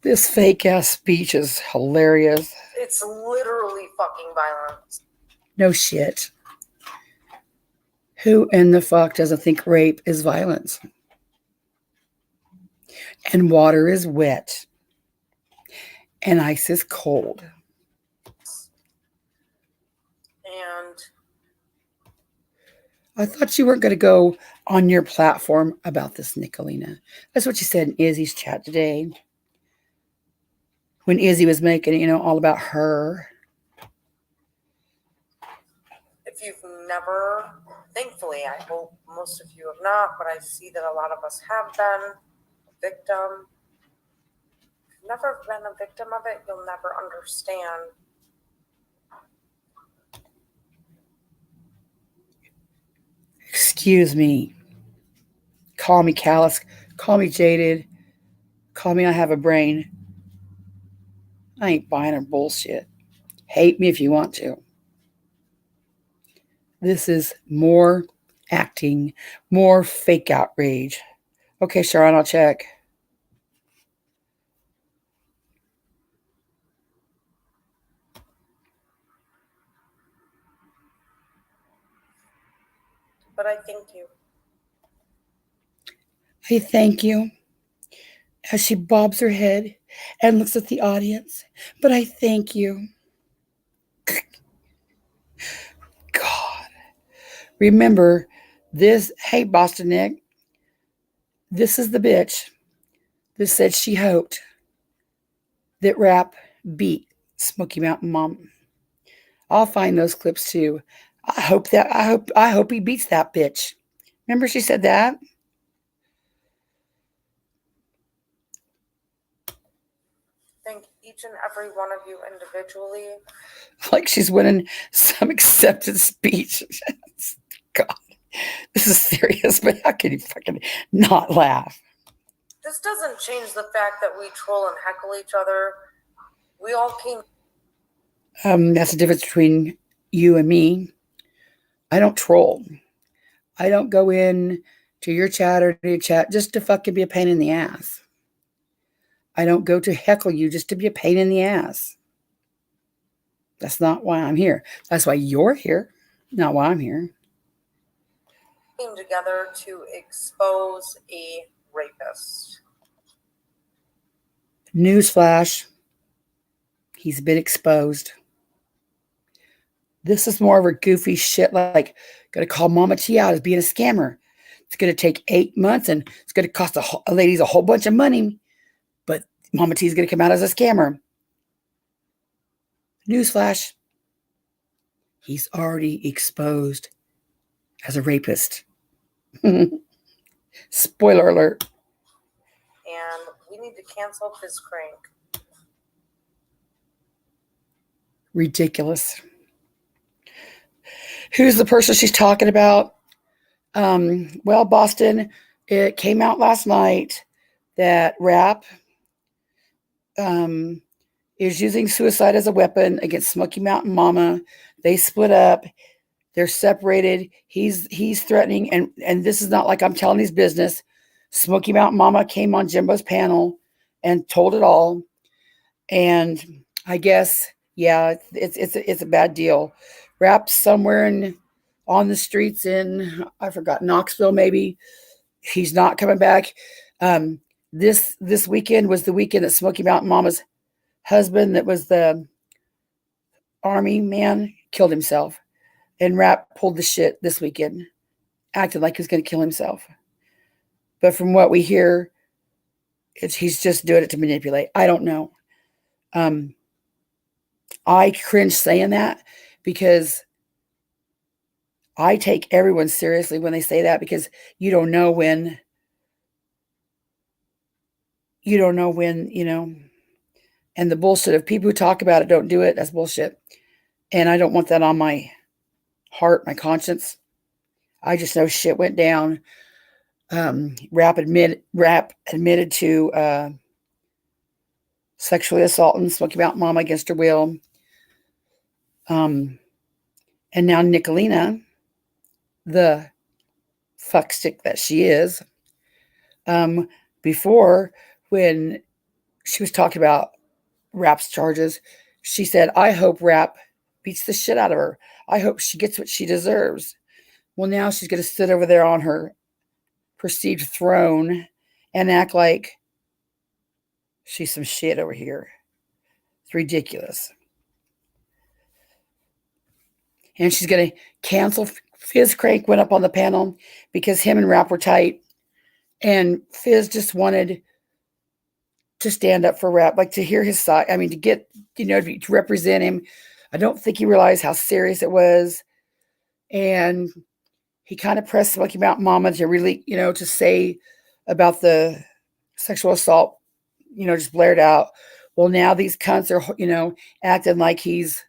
This fake ass speech is hilarious. It's literally fucking violence. No shit. Who in the fuck doesn't think rape is violence? And water is wet. And ice is cold. And I thought you weren't going to go on your platform about this, Nickalina. That's what you said in Izzy's chat today. When Izzy was making it, all about her. if you've never, thankfully, I hope most of you have not, but I see that a lot of us have been a victim. If you've never been a victim of it, you'll never understand. Excuse me. Call me callous. Call me jaded. Call me I have a brain. I ain't buying her bullshit. Hate me if you want to. This is more acting, more fake outrage. Okay, Sharon, I'll check. But I thank you. I thank you. As she bobs her head and looks at the audience. But I thank you. God. Remember this. Hey, Boston Nick. This is the bitch that said she hoped that Rap beat Smoky Mountain Mom. I'll find those clips too. I hope he beats that bitch. Remember she said that? Thank each and every one of you individually. Like she's winning some acceptance speech. God, this is serious, but how can you fucking not laugh? This doesn't change the fact that we troll and heckle each other. We all came. That's the difference between you and me. I don't troll. I don't go in to your chat or to your chat just to fucking be a pain in the ass. I don't go to heckle you just to be a pain in the ass. That's not why I'm here. That's why you're here, not why I'm here. Came together to expose a rapist. Newsflash. He's been exposed. This is more of a goofy shit like going to call Mama T out as being a scammer. It's going to take 8 months and it's going to cost a ladies a whole bunch of money. But Mama T is going to come out as a scammer. Newsflash. He's already exposed as a rapist. Spoiler alert. And we need to cancel this crank. Ridiculous. Who's the person she's talking about? Well, Boston, it came out last night that Rap is using suicide as a weapon against Smoky Mountain Mama. They split up. They're separated. He's threatening, and this is not like I'm telling his business. Smoky Mountain Mama came on Jimbo's panel and told it all. And I guess, yeah, it's a bad deal. Rap's somewhere on the streets in, I forgot, Knoxville maybe. He's not coming back. This weekend was the weekend that Smoky Mountain Mama's husband, that was the army man, killed himself. And Rap pulled the shit this weekend, acted like he was going to kill himself. But from what we hear, he's just doing it to manipulate. I don't know. I cringe saying that because I take everyone seriously when they say that, because you don't know when, and the bullshit of people who talk about it don't do it. That's bullshit. And I don't want that on my heart, my conscience. I just know shit went down. Rap admitted to sexually assaulting Smoky Mountain Mama against her will. And now Nickalina, the fuckstick that she is, before, when she was talking about Rap's charges, she said, I hope Rap beats the shit out of her. I hope she gets what she deserves. Well, now she's going to sit over there on her perceived throne and act like she's some shit over here. It's ridiculous. And she's going to cancel. Fizz Crank went up on the panel because him and Rap were tight. And Fizz just wanted to stand up for Rap, like to hear his side. I mean, to get, to represent him. I don't think he realized how serious it was. And he kind of pressed Smoky Mountain Mama to really, to say about the sexual assault, just blared out. Well, now these cunts are, acting like he's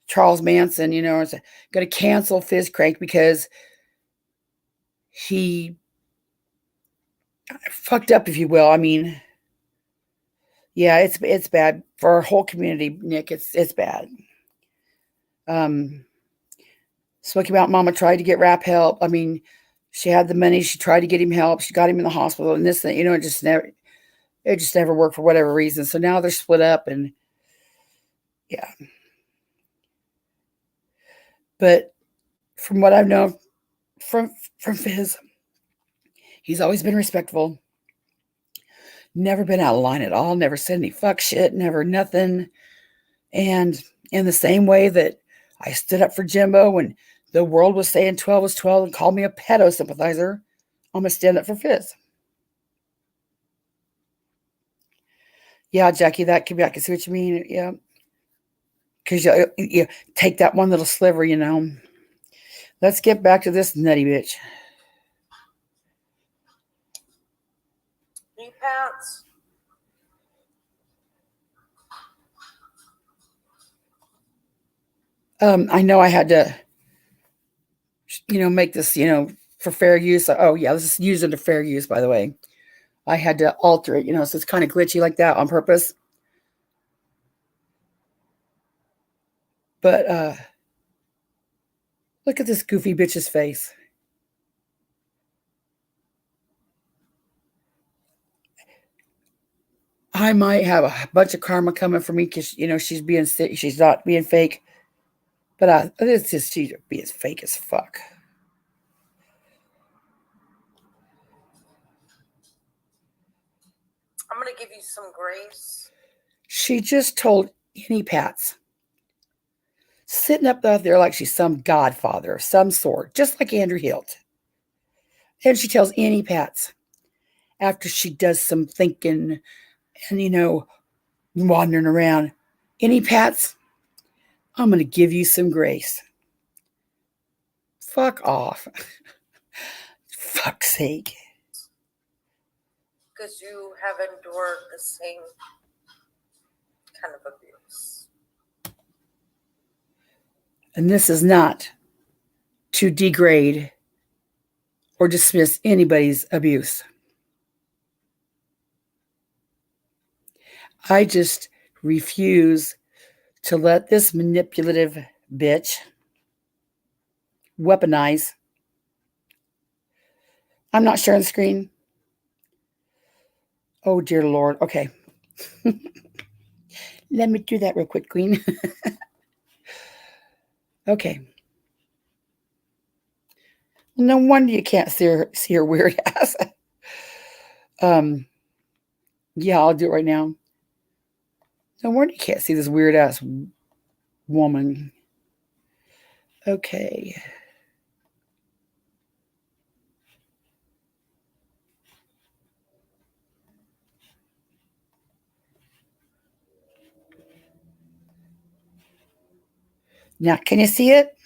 Charles Manson, is going to cancel Fizz Crank because he fucked up, if you will. I mean, yeah, it's bad for our whole community, Nick. It's bad. Smoky Mountain Mama tried to get Rap help. I mean, she had the money. She tried to get him help. She got him in the hospital, and this thing, it just never worked for whatever reason. So now they're split up, and yeah. But from what I've known from Fizz, he's always been respectful. Never been out of line at all. Never said any fuck shit. Never nothing. And in the same way that I stood up for Jimbo when the world was saying 12 was 12 and called me a pedo sympathizer, I'm going to stand up for Fizz. Yeah, Jackie, I can see what you mean. Yeah. Because you take that one little sliver, Let's get back to this nutty bitch. Knee pads. I know I had to, make this, for fair use. Oh, yeah, this is used under fair use, by the way. I had to alter it, so it's kind of glitchy like that on purpose. But look at this goofy bitch's face. I might have a bunch of karma coming for me because, she's not being fake. But she's being fake as fuck. I'm going to give you some grace. She just told any Pats, sitting up out there like she's some godfather of some sort, just like Andrew Hilt. And she tells any Pats after she does some thinking and, wandering around, any Pats, I'm going to give you some grace. Fuck off. Fuck's sake. Because you have endured the same kind of abuse. And this is not to degrade or dismiss anybody's abuse. I just refuse to let this manipulative bitch weaponize. I'm not sharing the screen. Oh, dear Lord. Okay. Let me do that real quick, Queen. Okay. No wonder you can't see her weird ass. Yeah, I'll do it right now. No wonder you can't see this weird ass woman. Okay. Now, can you see it?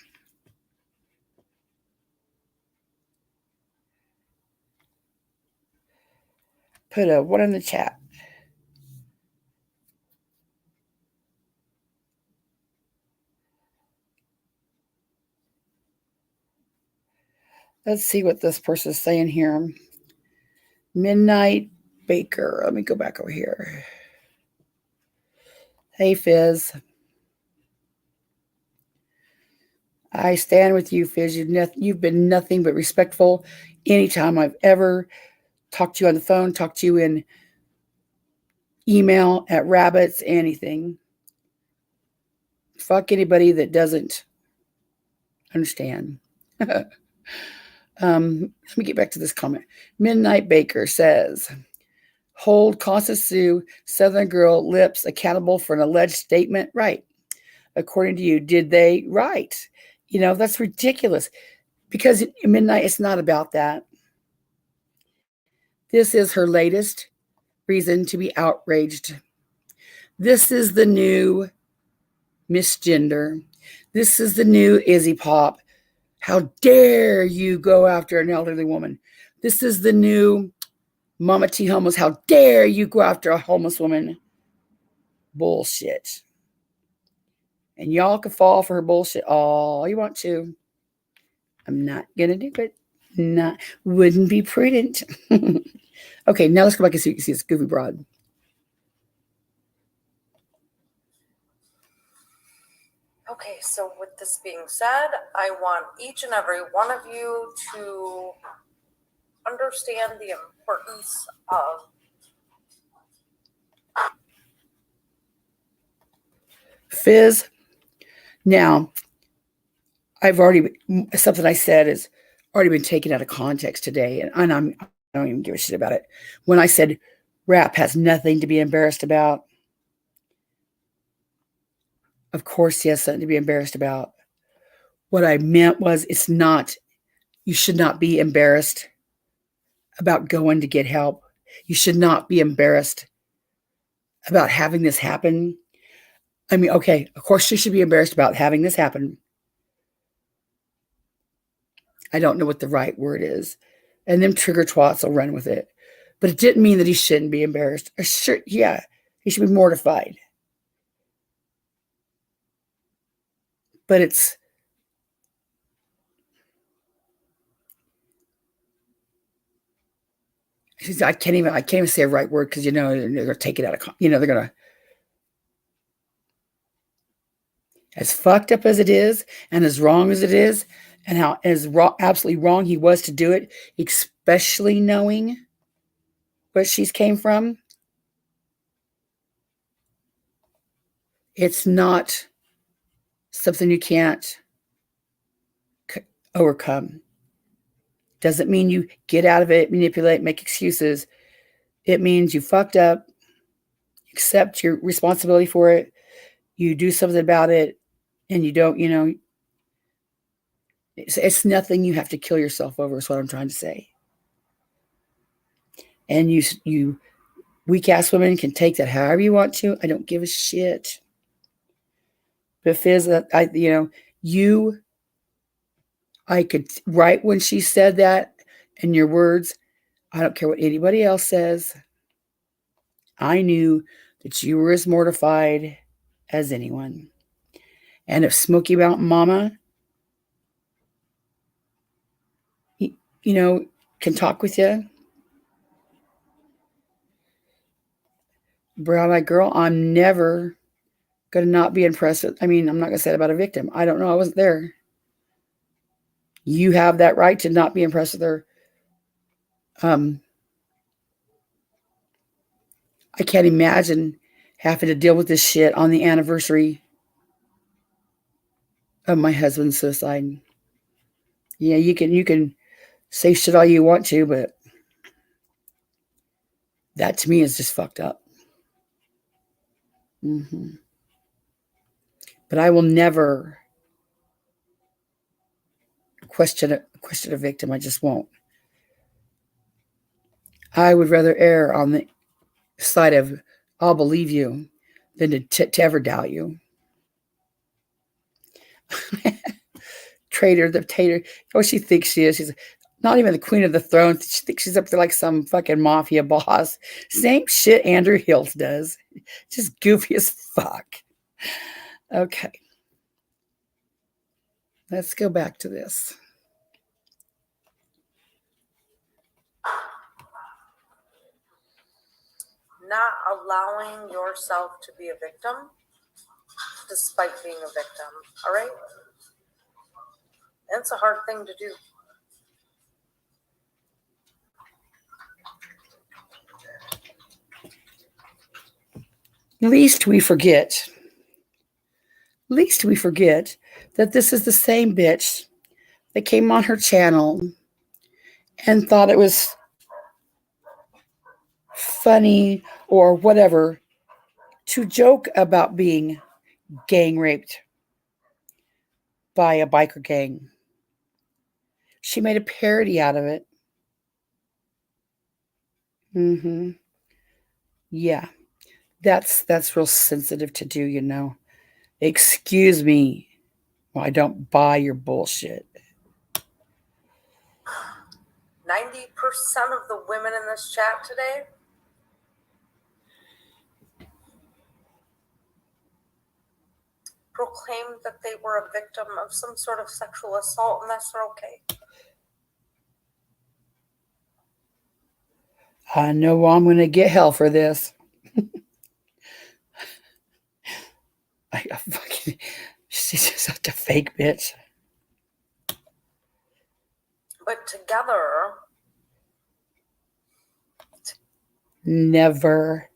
Put a one in the chat. Let's see what this person's saying here. Midnight Baker. Let me go back over here. Hey, Fizz. I stand with you, Fizz. You've been nothing but respectful anytime I've ever talked to you on the phone, talked to you in email, at rabbits, anything. Fuck anybody that doesn't understand. Let me get back to this comment. Midnight Baker says, hold Constance Sue, Southern Girl Lips accountable for an alleged statement. Right. According to you, did they? Right. That's ridiculous. Because at Midnight, it's not about that. This is her latest reason to be outraged. This is the new misgender. This is the new Izzy Pop. How dare you go after an elderly woman? This is the new Mama T homeless. How dare you go after a homeless woman? Bullshit. And y'all can fall for her bullshit all you want to. I'm not gonna do it. Wouldn't be prudent. Okay, now let's go back and see you can see this goofy broad. Okay, so with this being said, I want each and every one of you to understand the importance of Fizz. Now, something I said has already been taken out of context today, and I don't even give a shit about it. When I said rap has nothing to be embarrassed about, of course he has something to be embarrassed about. What I meant was you should not be embarrassed about going to get help. You should not be embarrassed about having this happen. I mean, okay, of course you should be embarrassed about having this happen. I don't know what the right word is. And them trigger twats will run with it. But it didn't mean that he shouldn't be embarrassed. Sure, yeah, he should be mortified. But I can't even say a right word because they're gonna take it out of they're gonna, as fucked up as it is and as wrong as it is, and how absolutely wrong he was to do it, especially knowing where she's came from. It's not something you can't overcome. Doesn't mean you get out of it, manipulate, make excuses. It means you fucked up, accept your responsibility for it, you do something about it, and you don't, it's nothing you have to kill yourself over, is what I'm trying to say. And you weak ass women can take that however you want to. I don't give a shit. But Fizz, I could, right when she said that, in your words, I don't care what anybody else says. I knew that you were as mortified as anyone. And if Smoky Mountain Mama, can talk with you, brown eyed girl, I'm never going to not be impressed with. I mean, I'm not going to say that about a victim. I don't know. I wasn't there. You have that right to not be impressed with her. I can't imagine having to deal with this shit on the anniversary of my husband's suicide. Yeah, you can say shit all you want to, but that to me is just fucked up. Mm-hmm. But I will never question a victim. I just won't. I would rather err on the side of I'll believe you than to ever doubt you. Traitor, the tater. Oh, she thinks she is. She's not even the queen of the throne. She thinks she's up there like some fucking mafia boss. Same shit Andrew Hills does. Just goofy as fuck. Okay. Let's go back to this. not allowing yourself to be a victim despite being a victim. All right? It's a hard thing to do. Least we forget that this is the same bitch that came on her channel and thought it was funny or whatever to joke about being gang raped by a biker gang. She made a parody out of it. Yeah, that's real sensitive to do, you know. Excuse me. Well, I don't buy your bullshit. 90% of the women in this chat today proclaimed that they were a victim of some sort of sexual assault, and that's okay. I know I'm going to get hell for this. She's just such a fake bitch. But together, Never.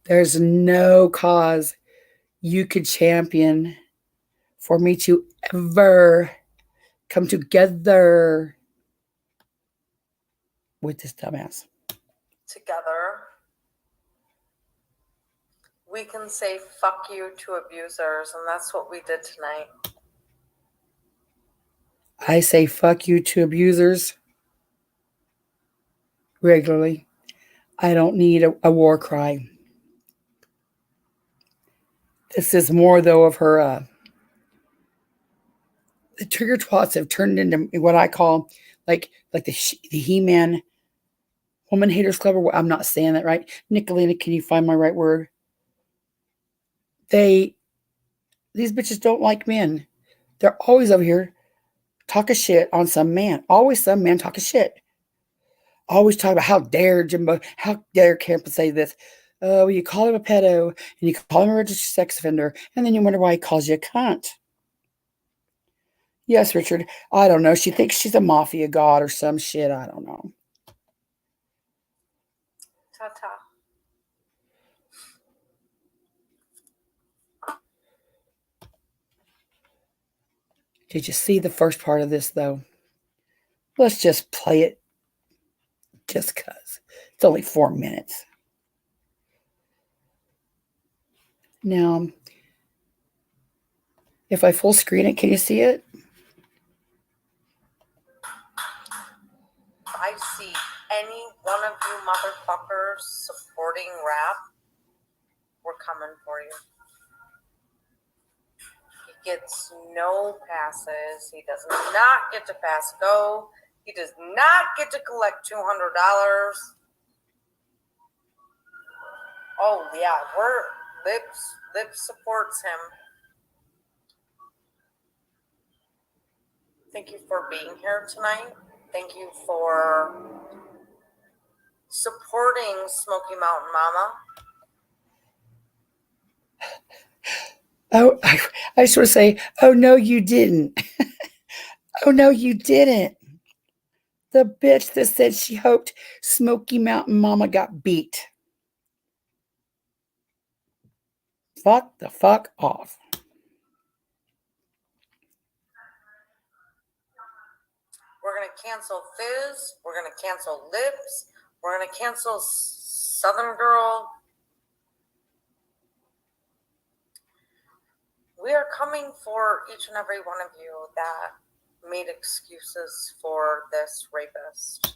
There's no cause you could champion for me to ever come together with this dumbass. together, we can say fuck you to abusers, and that's what we did tonight. I say fuck you to abusers regularly. I don't need a war cry. This is more, though, of her. The trigger twats have turned into what I call like the He-Man Woman Haters Club. Or I'm not saying that right. Nickalina, can you find my right word? These bitches don't like men. They're always over here talking shit on some man. Always some man talking shit. Always talk about how dare Jimbo, how dare Camp say this. Oh, you call him a pedo, and you call him a registered sex offender, and then you wonder why he calls you a cunt. Yes, Richard, I don't know. She thinks she's a mafia god or some shit. I don't know. Ta-ta. Did you see the first part of this, though? Let's just play it just because. It's only 4 minutes. Now, if I full screen it, can you see it? If I see any one of you motherfuckers supporting rap, we're coming for you. He gets no passes. He does not get to pass go. He does not get to collect $200. Oh yeah, Lips supports him. Thank you for being here tonight. Thank you for supporting Smoky Mountain Mama. Oh, I just want to say, oh, no, you didn't. Oh, no, you didn't. The bitch that said she hoped Smoky Mountain Mama got beat. Fuck the fuck off. We're going to cancel Fizz. We're going to cancel Lips. We're going to cancel Southern Girl. We are coming for each and every one of you that made excuses for this rapist.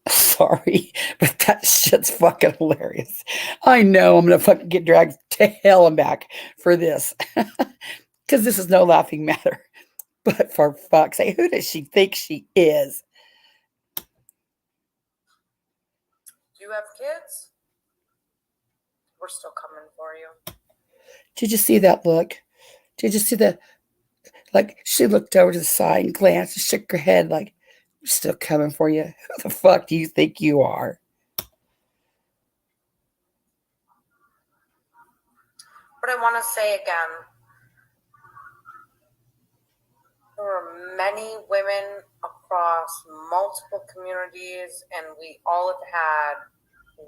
Sorry, but that shit's fucking hilarious. I know I'm going to fucking get dragged to hell and back for this. Because this is no laughing matter. But for fuck's sake, who does she think she is? Do you have kids? We're still coming for you. Did you see that look? Did you see like, she looked over to the side and glanced and shook her head like, we're still coming for you. Who the fuck do you think you are? But I want to say again, there are many women across multiple communities, and we all have had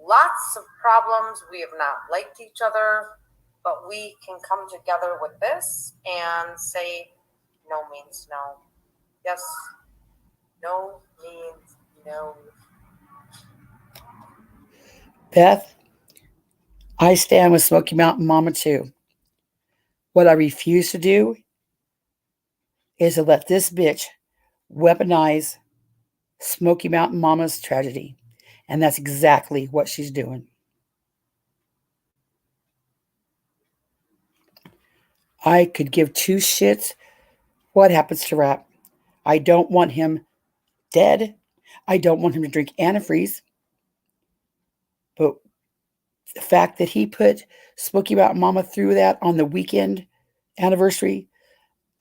lots of problems. We have not liked each other, but we can come together with this and say, no means no. Yes, no means no. Beth, I stand with Smoky Mountain Mama too. What I refuse to do is to let this bitch weaponize Smoky Mountain Mama's tragedy. And that's exactly what she's doing. I could give two shits what happens to Rap. I don't want him dead. I don't want him to drink antifreeze. But the fact that he put Smoky Mountain Mama through that on the weekend anniversary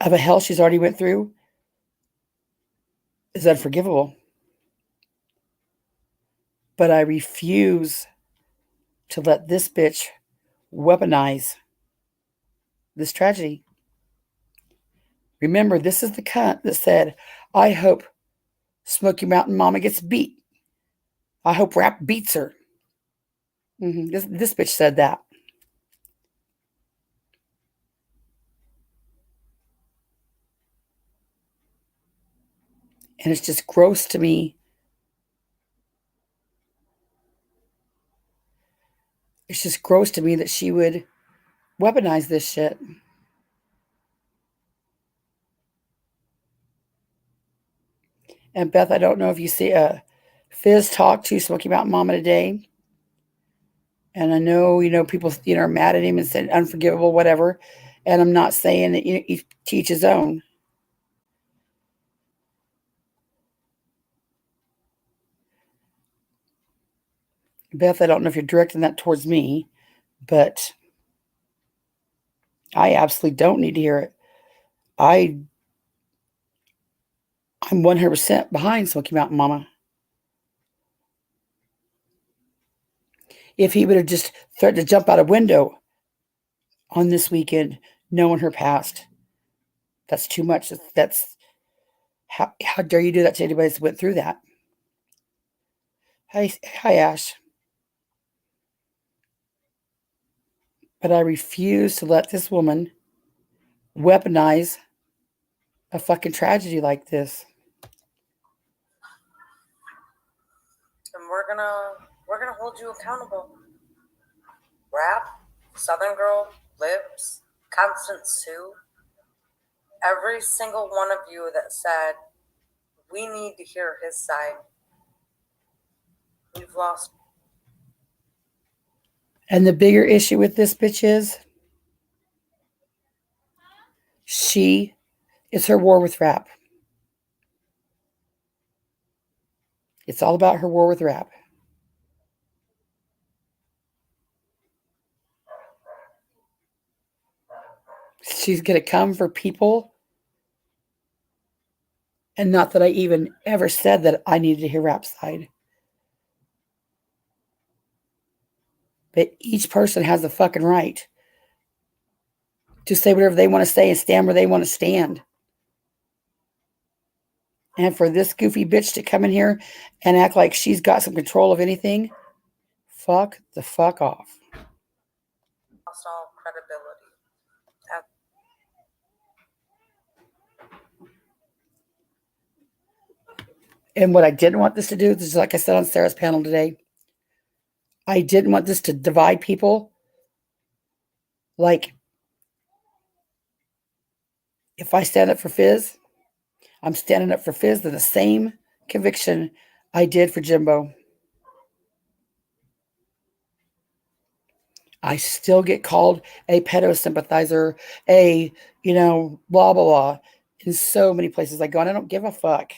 of a hell she's already went through is unforgivable. But I refuse to let this bitch weaponize this tragedy. Remember, this is the cunt that said, I hope Smoky Mountain Mama gets beat. I hope Rap beats her. This bitch said that. And it's just gross to me. It's just gross to me that she would weaponize this shit. And Beth, I don't know if you see Fizz talk to Smoky Mountain Mama today. And I know, people, are mad at him and said unforgivable, whatever. And I'm not saying that you teach his own. Beth, I don't know if you're directing that towards me, but I absolutely don't need to hear it. I'm 100% behind Smoky Mountain Mama. If he would have just threatened to jump out a window on this weekend, knowing her past, that's too much. That's how dare you do that to anybody that's went through that? Hi, Ash. But I refuse to let this woman weaponize a fucking tragedy like this. And we're gonna hold you accountable. Rap, Southern Girl, Lips, Constant Sue, every single one of you that said we need to hear his side. We've lost. And the bigger issue with this bitch is it's her war with Rap. It's all about her war with Rap. She's going to come for people. And not that I even ever said that I needed to hear Rap's side. But each person has the fucking right to say whatever they want to say and stand where they want to stand. And for this goofy bitch to come in here and act like she's got some control of anything, fuck the fuck off. Lost all credibility. And what I didn't want this to do, this is like I said on Sarah's panel today, I didn't want this to divide people. Like, if I stand up for Fizz, I'm standing up for Fizz to the same conviction I did for Jimbo. I still get called a pedo sympathizer, blah, blah, blah, in so many places I go, and I don't give a fuck.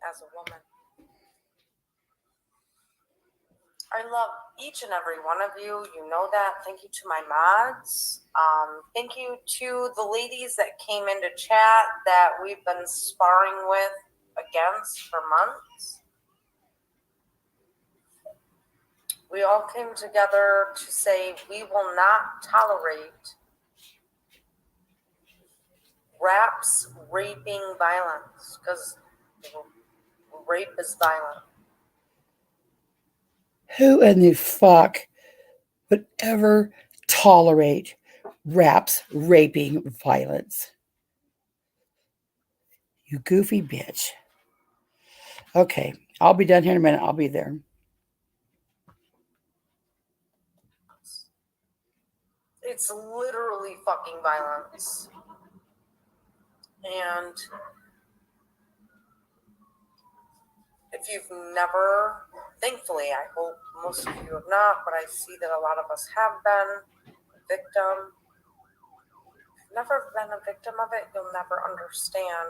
As a woman, I love each and every one of you. You know that. Thank you to my mods. Thank you to the ladies that came into chat that we've been sparring with against for months. We all came together to say we will not tolerate raps raping violence, because rape is violent. Who in the fuck would ever tolerate raps raping violence? You goofy bitch. Okay, I'll be done here in a minute. I'll be there. It's literally fucking violence. And if you've never, thankfully, I hope most of you have not, but I see that a lot of us have been a victim. If you've never been a victim of it, you'll never understand.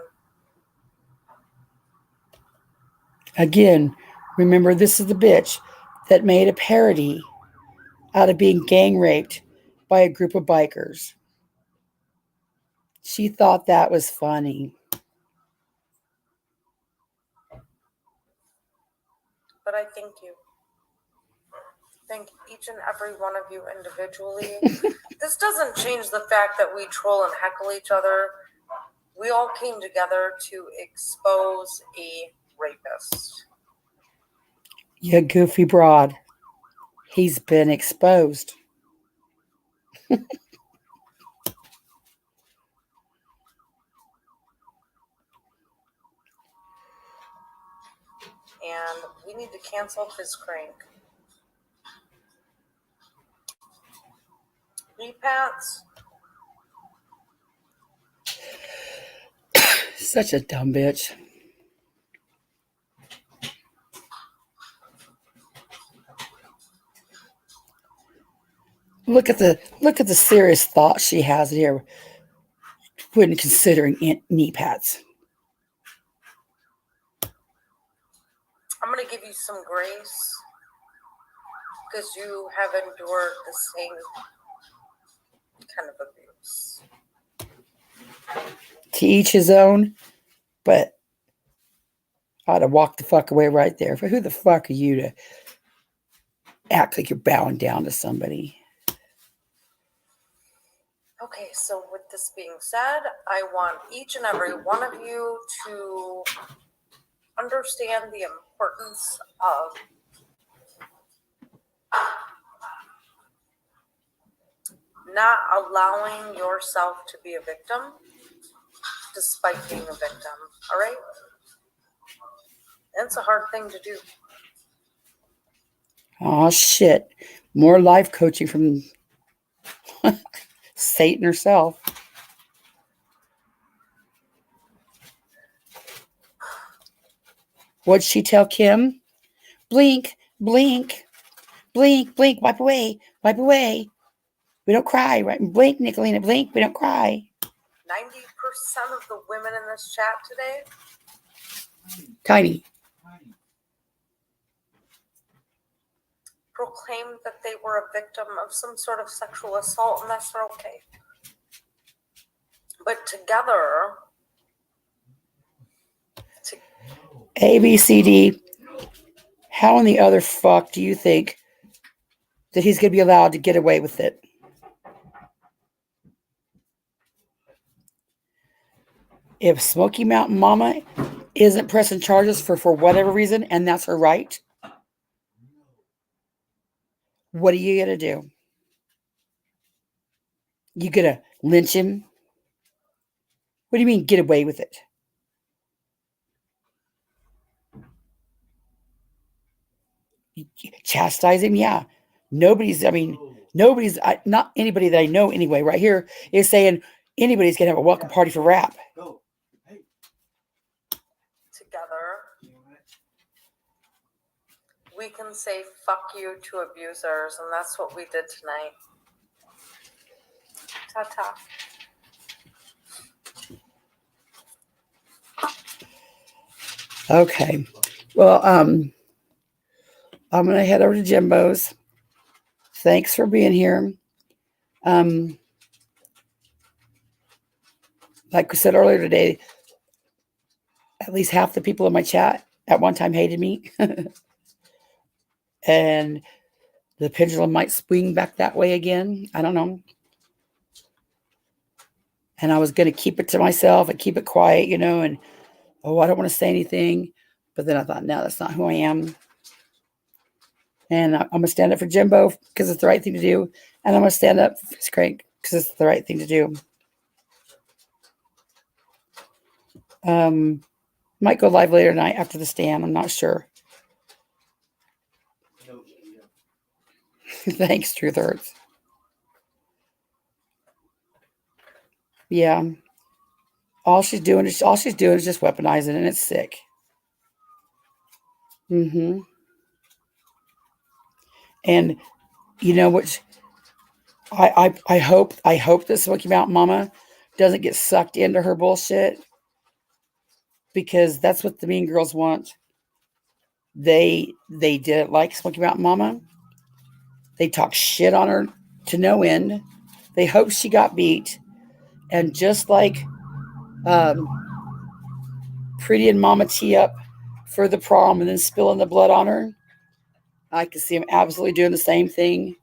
Again, remember, this is the bitch that made a parody out of being gang raped by a group of bikers. She thought that was funny. But I thank you. Thank each and every one of you individually. This doesn't change the fact that we troll and heckle each other. We all came together to expose a rapist. You goofy broad. He's been exposed. And we need to cancel his crank. Repats. Such a dumb bitch. Look at the serious thought she has here when considering knee pads. I'm going to give you some grace because you have endured the same kind of abuse. To each his own, but I ought to walk the fuck away right there. But who the fuck are you to act like you're bowing down to somebody? Okay, so with this being said, I want each and every one of you to understand the importance of not allowing yourself to be a victim despite being a victim, all right? It's a hard thing to do. Oh, shit. More life coaching from Satan herself. What'd she tell Kim? Blink, blink, blink, blink, wipe away, wipe away. We don't cry, right? Blink, Nickalina, blink, we don't cry. 90% of the women in this chat today Tiny. proclaimed that they were a victim of some sort of sexual assault, and that's okay. But together, A, B, C, D. How in the other fuck do you think that he's going to be allowed to get away with it? If Smoky Mountain Mama isn't pressing charges for whatever reason, and that's her right, what are you going to do? You going to lynch him? What do you mean, get away with it? Chastise him? Yeah. Nobody's, not anybody that I know anyway, right here, is saying anybody's going to have a welcome party for rap. together, we can say fuck you to abusers, and that's what we did tonight. Ta-ta. Okay. Well, I'm going to head over to Jimbo's. Thanks for being here. Like we said earlier today, at least half the people in my chat at one time hated me. And the pendulum might swing back that way again. I don't know. And I was going to keep it to myself and keep it quiet, and, I don't want to say anything. But then I thought, no, that's not who I am. And I'm going to stand up for Jimbo because it's the right thing to do. And I'm going to stand up for Fist Crank because it's the right thing to do. Might go live later tonight after the stand. I'm not sure. No, Thanks, Truth Hurts. Yeah. All she's doing is just weaponizing, and it's sick. Mm-hmm. And you know what? I hope that Smoky Mountain Mama doesn't get sucked into her bullshit, because that's what the mean girls want. They didn't like Smoky Mountain Mama. They talked shit on her to no end. They hoped she got beat, and just like Pretty and Mama tee up for the prom and then spilling the blood on her, I can see them absolutely doing the same thing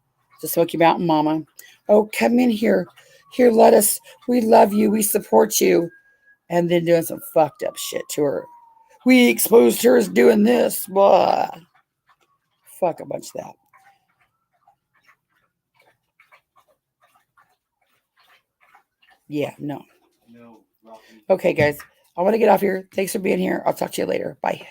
to Smoky Mountain Mama. Oh, come in here. Here, let us. We love you. We support you. And then doing some fucked up shit to her. We exposed her as doing this. Blah. Fuck a bunch of that. Yeah, no. Rocky. Okay, guys. I want to get off here. Thanks for being here. I'll talk to you later. Bye.